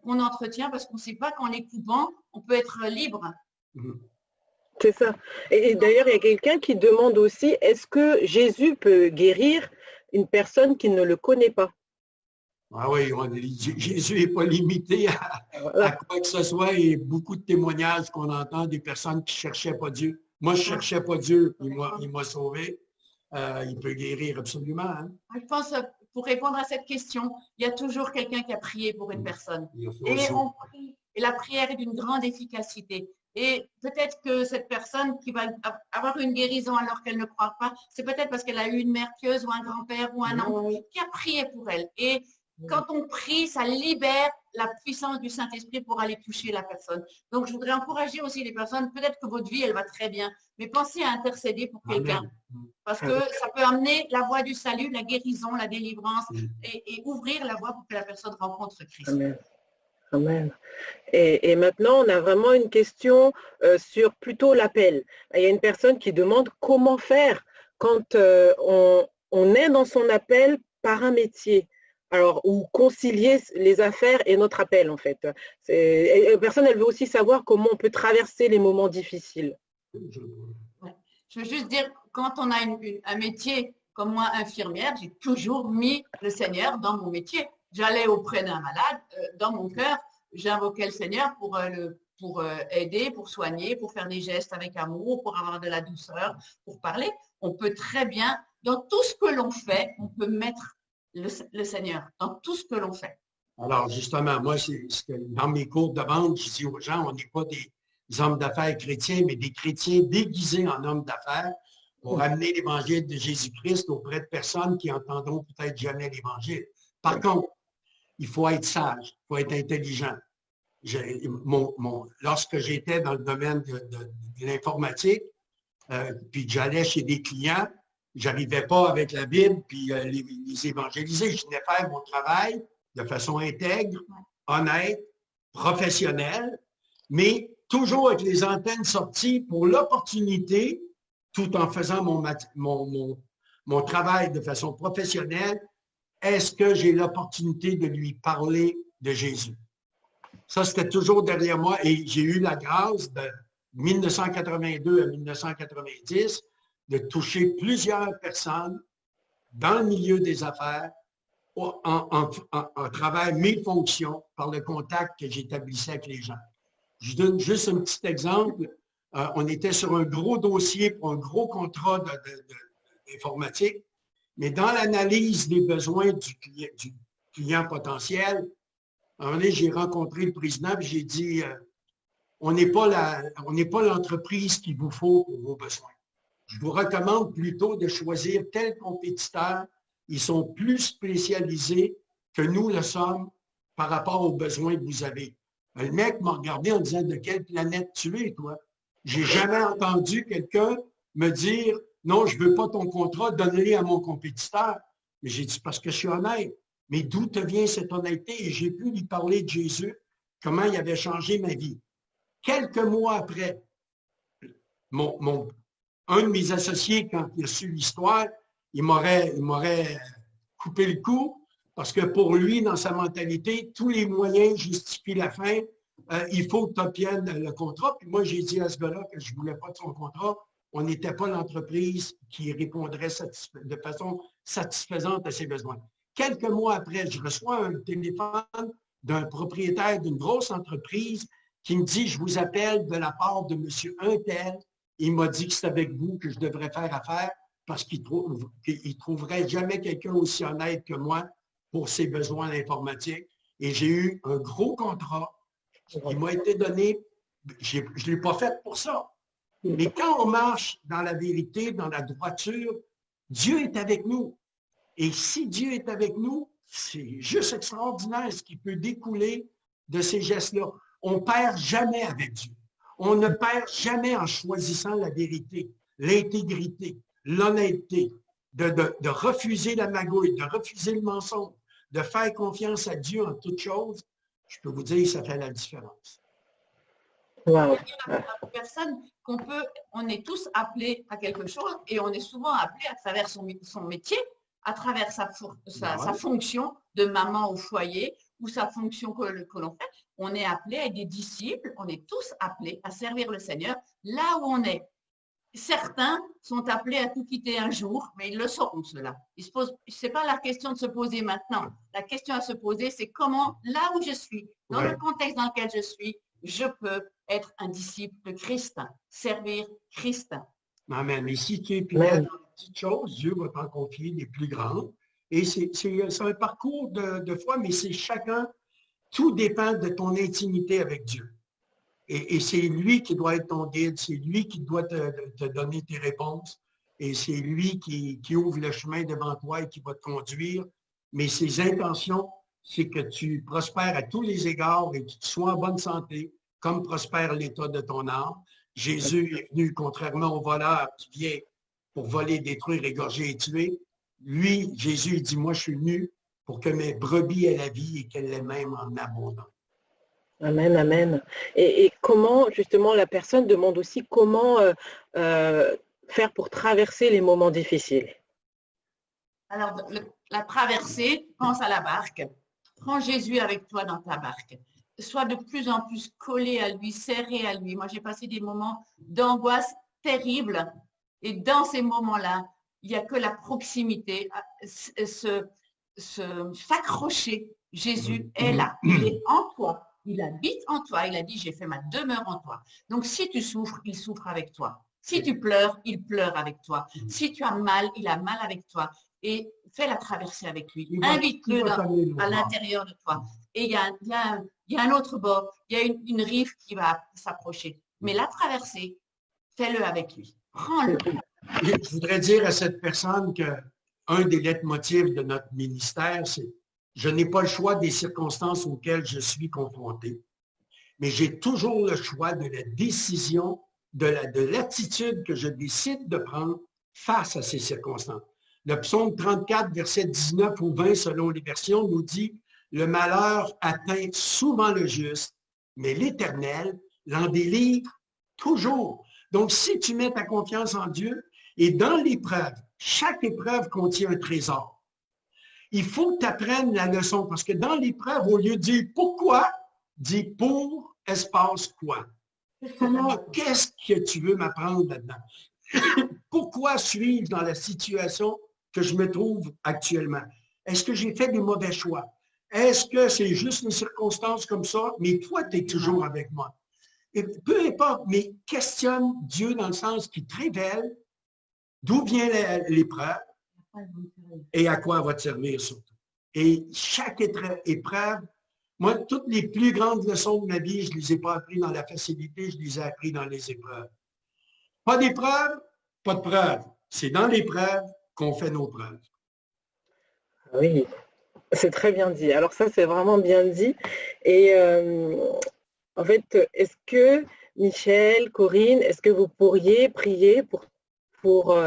qu'on entretient parce qu'on ne sait pas qu'en les coupant, on peut être libre. C'est ça. Et d'ailleurs, il y a quelqu'un qui demande aussi, est-ce que Jésus peut guérir une personne qui ne le connaît pas? Ah oui, Jésus n'est pas limité à quoi que ce soit et beaucoup de témoignages qu'on entend des personnes qui ne cherchaient pas Dieu. Moi, je ne cherchais pas Dieu, il m'a sauvé. Il peut guérir absolument. Hein? Je pense, pour répondre à cette question, il y a toujours quelqu'un qui a prié pour une personne. Et on prie. Et la prière est d'une grande efficacité. Et peut-être que cette personne qui va avoir une guérison alors qu'elle ne croit pas, c'est peut-être parce qu'elle a eu une mère pieuse ou un grand-père ou un oncle qui a prié pour elle. Et quand on prie, ça libère la puissance du Saint-Esprit pour aller toucher la personne. Donc, je voudrais encourager aussi les personnes, peut-être que votre vie, elle va très bien, mais pensez à intercéder pour quelqu'un. Parce que ça peut amener la voie du salut, la guérison, la délivrance et ouvrir la voie pour que la personne rencontre Christ. Amen. Amen. Et maintenant, on a vraiment une question sur plutôt l'appel. Il y a une personne qui demande comment faire quand on est dans son appel par un métier. Alors, ou concilier les affaires et notre appel, en fait. La personne, elle veut aussi savoir comment on peut traverser les moments difficiles. Je veux juste dire, quand on a un métier comme moi, infirmière, j'ai toujours mis le Seigneur dans mon métier. J'allais auprès d'un malade, dans mon cœur, j'invoquais le Seigneur pour aider, pour soigner, pour faire des gestes avec amour, pour avoir de la douceur, pour parler. On peut très bien, dans tout ce que l'on fait, on peut mettre le Seigneur dans tout ce que l'on fait. Alors, justement, moi, dans mes cours de vente, je dis aux gens, on n'est pas des hommes d'affaires chrétiens, mais des chrétiens déguisés en hommes d'affaires pour amener l'évangile de Jésus-Christ auprès de personnes qui entendront peut-être jamais l'évangile. Par contre, il faut être sage, il faut être intelligent. Lorsque j'étais dans le domaine de l'informatique, puis j'allais chez des clients, je n'arrivais pas avec la Bible puis les évangéliser. Je venais faire mon travail de façon intègre, honnête, professionnelle, mais toujours avec les antennes sorties pour l'opportunité, tout en faisant mon travail de façon professionnelle. Est-ce que j'ai l'opportunité de lui parler de Jésus? Ça, c'était toujours derrière moi et j'ai eu la grâce de 1982 à 1990 de toucher plusieurs personnes dans le milieu des affaires à travers mes fonctions, par le contact que j'établissais avec les gens. Je donne juste un petit exemple. On était sur un gros dossier pour un gros contrat d'informatique, mais dans l'analyse des besoins du client potentiel, à un moment donné, j'ai rencontré le président et j'ai dit on n'est pas l'entreprise qu'il vous faut pour vos besoins. Je vous recommande plutôt de choisir tel compétiteur. Ils sont plus spécialisés que nous le sommes par rapport aux besoins que vous avez. Le mec m'a regardé en disant de quelle planète tu es, toi? J'ai jamais entendu quelqu'un me dire non, je ne veux pas ton contrat, donne-le à mon compétiteur. Mais j'ai dit parce que je suis honnête. Mais d'où te vient cette honnêteté? Et j'ai pu lui parler de Jésus, comment il avait changé ma vie. Quelques mois après, un de mes associés, quand il a su l'histoire, il m'aurait coupé le cou parce que pour lui, dans sa mentalité, tous les moyens justifient la fin. Il faut que tu obtiennes le contrat. Puis moi, j'ai dit à ce gars-là que je ne voulais pas de son contrat. On n'était pas l'entreprise qui répondrait de façon satisfaisante à ses besoins. Quelques mois après, je reçois un téléphone d'un propriétaire d'une grosse entreprise qui me dit « Je vous appelle de la part de M. Untel. Il m'a dit que c'est avec vous que je devrais faire affaire parce qu'il ne trouverait jamais quelqu'un aussi honnête que moi pour ses besoins d'informatique. » Et j'ai eu un gros contrat qui m'a été donné. Je ne l'ai pas fait pour ça. Mais quand on marche dans la vérité, dans la droiture, Dieu est avec nous. Et si Dieu est avec nous, c'est juste extraordinaire ce qui peut découler de ces gestes-là. On ne perd jamais avec Dieu. On ne perd jamais en choisissant la vérité, l'intégrité, l'honnêteté, de refuser la magouille, de refuser le mensonge, de faire confiance à Dieu en toutes choses. Je peux vous dire, ça fait la différence. Wow. Personne on est tous appelés à quelque chose et on est souvent appelés à travers son métier, à travers sa fonction de maman au foyer ou sa fonction que l'on fait. On est appelés à être des disciples, on est tous appelés à servir le Seigneur là où on est. Certains sont appelés à tout quitter un jour, mais ils le sauront cela. Ce n'est pas la question de se poser maintenant. La question à se poser, c'est comment, là où je suis, dans le contexte dans lequel je suis, je peux être un disciple de Christ, servir Christ. Amen. Mais si tu es fidèle dans les petites choses, Dieu va t'en confier des plus grandes. Et c'est un parcours de foi, mais c'est chacun, tout dépend de ton intimité avec Dieu. Et c'est lui qui doit être ton guide, c'est lui qui doit te donner tes réponses, et c'est lui qui ouvre le chemin devant toi et qui va te conduire. Mais ses intentions, c'est que tu prospères à tous les égards et que tu sois en bonne santé, comme prospère l'état de ton âme. Jésus est venu, contrairement au voleur qui vient pour voler, détruire, égorger et tuer. Lui, Jésus, il dit, moi, je suis venu pour que mes brebis aient la vie et qu'elles l'aient même en abondance. Amen, amen. Et comment, justement, la personne demande aussi comment faire pour traverser les moments difficiles. Alors, la traversée, pense à la barque. Prends Jésus avec toi dans ta barque. Sois de plus en plus collé à lui, serré à lui. Moi, j'ai passé des moments d'angoisse terribles. Et dans ces moments-là, il n'y a que la proximité, s'accrocher. Jésus est là, il est en toi, il habite en toi. Il a dit, j'ai fait ma demeure en toi. Donc, si tu souffres, il souffre avec toi. Si tu pleures, il pleure avec toi. Si tu as mal, il a mal avec toi. Et fais la traversée avec lui. Invite-le à l'intérieur de toi. Et il y a un autre bord, il y a une rive qui va s'approcher. Mais la traversée, fais-le avec lui. Prends-le. Je voudrais dire à cette personne qu'un des leitmotifs de notre ministère, c'est « Je n'ai pas le choix des circonstances auxquelles je suis confronté, mais j'ai toujours le choix de la décision, de l'attitude que je décide de prendre face à ces circonstances. » Le psaume 34, verset 19 ou 20, selon les versions, nous dit « Le malheur atteint souvent le juste, mais l'Éternel l'en délivre toujours. » Donc, si tu mets ta confiance en Dieu, et dans l'épreuve, chaque épreuve contient un trésor. Il faut que tu apprennes la leçon, parce que dans l'épreuve, au lieu de dire « pourquoi », dis « pour espace quoi ». Qu'est-ce que tu veux m'apprendre là-dedans? Pourquoi suis-je dans la situation que je me trouve actuellement? Est-ce que j'ai fait des mauvais choix? Est-ce que c'est juste une circonstance comme ça? Mais toi, tu es toujours avec moi. Et peu importe, mais questionne Dieu dans le sens qu'il te révèle d'où vient l'épreuve et à quoi elle va te servir surtout. Et chaque épreuve, moi, toutes les plus grandes leçons de ma vie, je ne les ai pas apprises dans la facilité, je les ai apprises dans les épreuves. Pas d'épreuve, pas de preuve. C'est dans l'épreuve qu'on fait nos preuves. Oui, c'est très bien dit. Alors ça, c'est vraiment bien dit. Et en fait, est-ce que Michel, Corinne, est-ce que vous pourriez prier pour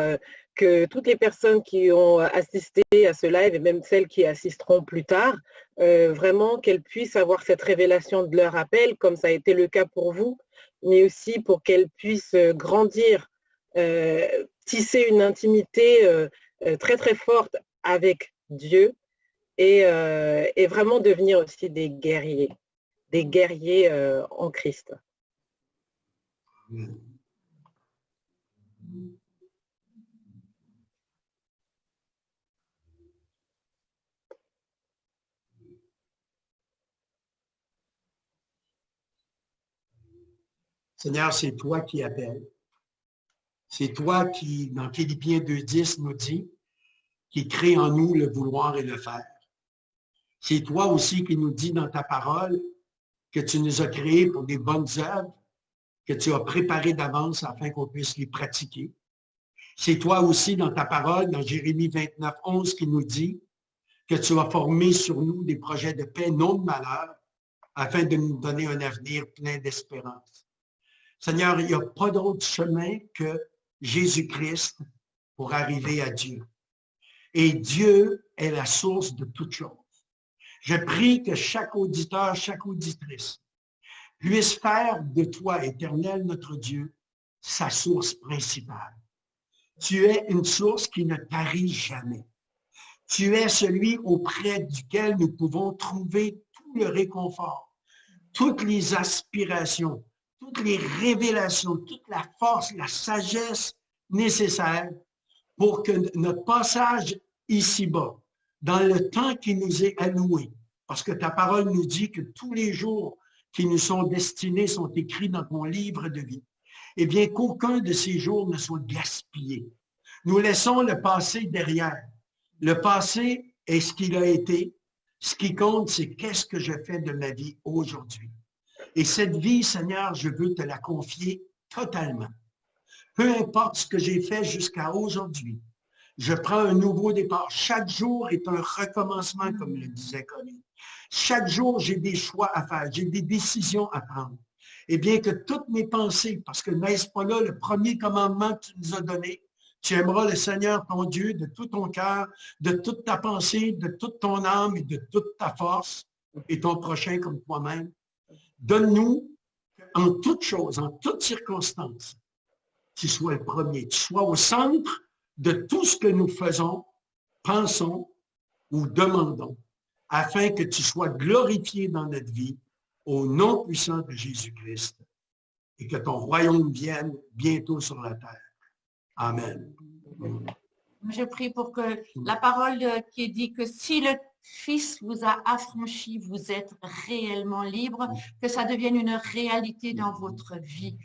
que toutes les personnes qui ont assisté à ce live et même celles qui assisteront plus tard, vraiment qu'elles puissent avoir cette révélation de leur appel, comme ça a été le cas pour vous, mais aussi pour qu'elles puissent grandir, tisser une intimité très très forte avec Dieu et vraiment devenir aussi des guerriers en Christ. Seigneur, c'est toi qui appelles. C'est toi qui, dans Philippiens 2,10, nous dit, qui crée en nous le vouloir et le faire. C'est toi aussi qui nous dis dans ta parole que tu nous as créés pour des bonnes œuvres, que tu as préparées d'avance afin qu'on puisse les pratiquer. C'est toi aussi dans ta parole, dans Jérémie 29, 11, qui nous dit que tu as formé sur nous des projets de paix, non de malheur, afin de nous donner un avenir plein d'espérance. Seigneur, il n'y a pas d'autre chemin que Jésus-Christ pour arriver à Dieu. Et Dieu est la source de toutes choses. Je prie que chaque auditeur, chaque auditrice puisse faire de toi, Éternel, notre Dieu, sa source principale. Tu es une source qui ne tarit jamais. Tu es celui auprès duquel nous pouvons trouver tout le réconfort, toutes les aspirations, toutes les révélations, toute la force, la sagesse nécessaire pour que notre passage ici-bas, dans le temps qui nous est alloué, parce que ta parole nous dit que tous les jours qui nous sont destinés sont écrits dans ton livre de vie, eh bien qu'aucun de ces jours ne soit gaspillé. Nous laissons le passé derrière. Le passé est ce qu'il a été. Ce qui compte, c'est qu'est-ce que je fais de ma vie aujourd'hui. Et cette vie, Seigneur, je veux te la confier totalement. Peu importe ce que j'ai fait jusqu'à aujourd'hui, je prends un nouveau départ. Chaque jour est un recommencement, comme le disait Corinne. Chaque jour, j'ai des choix à faire, j'ai des décisions à prendre. Et bien que toutes mes pensées, parce que n'est-ce pas là le premier commandement que tu nous as donné, tu aimeras le Seigneur ton Dieu de tout ton cœur, de toute ta pensée, de toute ton âme et de toute ta force, et ton prochain comme toi-même. Donne-nous en toutes choses, en toutes circonstances, tu sois le premier, tu sois au centre de tout ce que nous faisons, pensons ou demandons, afin que tu sois glorifié dans notre vie au nom puissant de Jésus-Christ et que ton royaume vienne bientôt sur la terre. Amen. Je prie pour que la parole qui est dit que si le Fils vous a affranchi, vous êtes réellement libre, que ça devienne une réalité dans votre vie.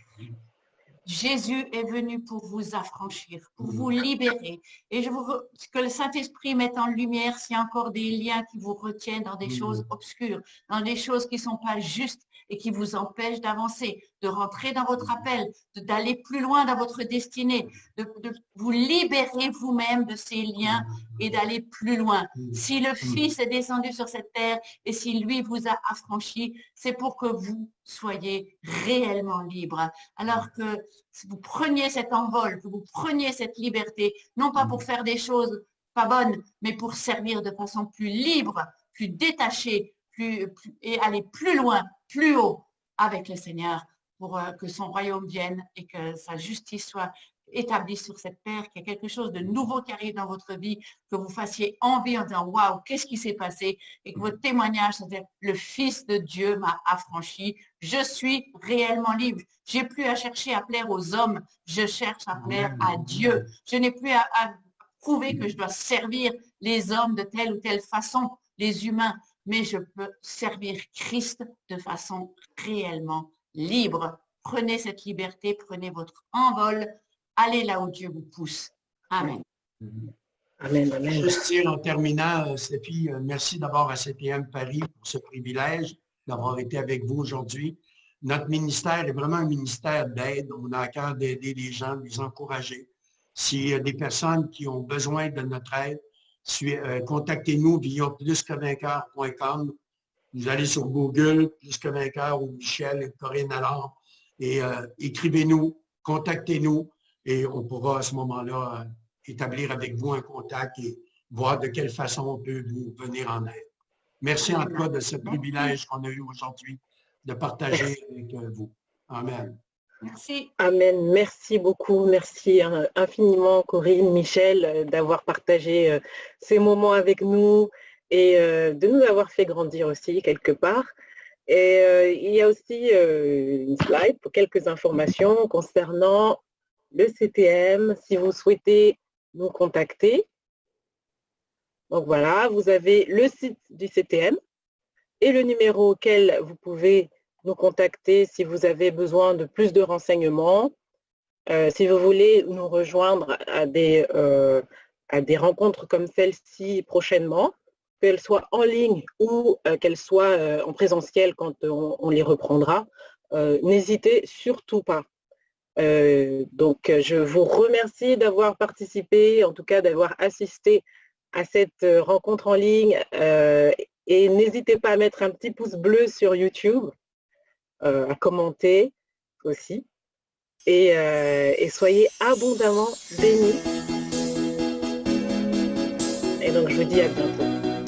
Jésus est venu pour vous affranchir, pour vous libérer. Et je veux que le Saint-Esprit mette en lumière s'il y a encore des liens qui vous retiennent dans des choses obscures, dans des choses qui ne sont pas justes et qui vous empêchent d'avancer, de rentrer dans votre appel, d'aller plus loin dans votre destinée, de vous libérer vous-même de ces liens et d'aller plus loin. Si le Fils est descendu sur cette terre et si lui vous a affranchi, c'est pour que vous soyez réellement libre. Alors que vous preniez cet envol, que vous preniez cette liberté, non pas pour faire des choses pas bonnes, mais pour servir de façon plus libre, plus détachée, et aller plus loin, plus haut avec le Seigneur pour que son royaume vienne et que sa justice soit établie sur cette terre, qu'il y ait quelque chose de nouveau qui arrive dans votre vie, que vous fassiez envie en disant « Waouh, qu'est-ce qui s'est passé ?» et que votre témoignage, c'est « Le Fils de Dieu m'a affranchi, je suis réellement libre. Je n'ai plus à chercher à plaire aux hommes, je cherche à plaire à Dieu. Je n'ai plus à prouver que je dois servir les hommes de telle ou telle façon, les humains, mais je peux servir Christ de façon réellement libre. Prenez cette liberté, prenez votre envol, allez là où Dieu vous pousse. Amen. Amen, amen. Juste dire en terminant, Stéphie, merci d'abord à CTM Paris pour ce privilège d'avoir été avec vous aujourd'hui. Notre ministère est vraiment un ministère d'aide. On a à cœur d'aider les gens, de les encourager. S'il y a des personnes qui ont besoin de notre aide, contactez-nous via plusquevainqueur.com. Vous allez sur Google, Plus que Vainqueur ou Michel et Corinne Allard et écrivez-nous, contactez-nous et on pourra à ce moment-là établir avec vous un contact et voir de quelle façon on peut vous venir en aide. Merci en tout cas de ce privilège qu'on a eu aujourd'hui de partager avec vous. Amen. Merci. Amen. Merci beaucoup. Merci infiniment, Corinne, Michel, d'avoir partagé ces moments avec nous et de nous avoir fait grandir aussi quelque part. Et il y a aussi une slide pour quelques informations concernant le CTM, si vous souhaitez nous contacter. Donc voilà, vous avez le site du CTM et le numéro auquel vous pouvez nous contacter si vous avez besoin de plus de renseignements. Si vous voulez nous rejoindre à des rencontres comme celle-ci prochainement, qu'elles soient en ligne ou qu'elles soient en présentiel quand on les reprendra, n'hésitez surtout pas. Donc, je vous remercie d'avoir participé, en tout cas d'avoir assisté à cette rencontre en ligne et n'hésitez pas à mettre un petit pouce bleu sur YouTube, à commenter aussi et soyez abondamment bénis. Et donc, je vous dis à bientôt.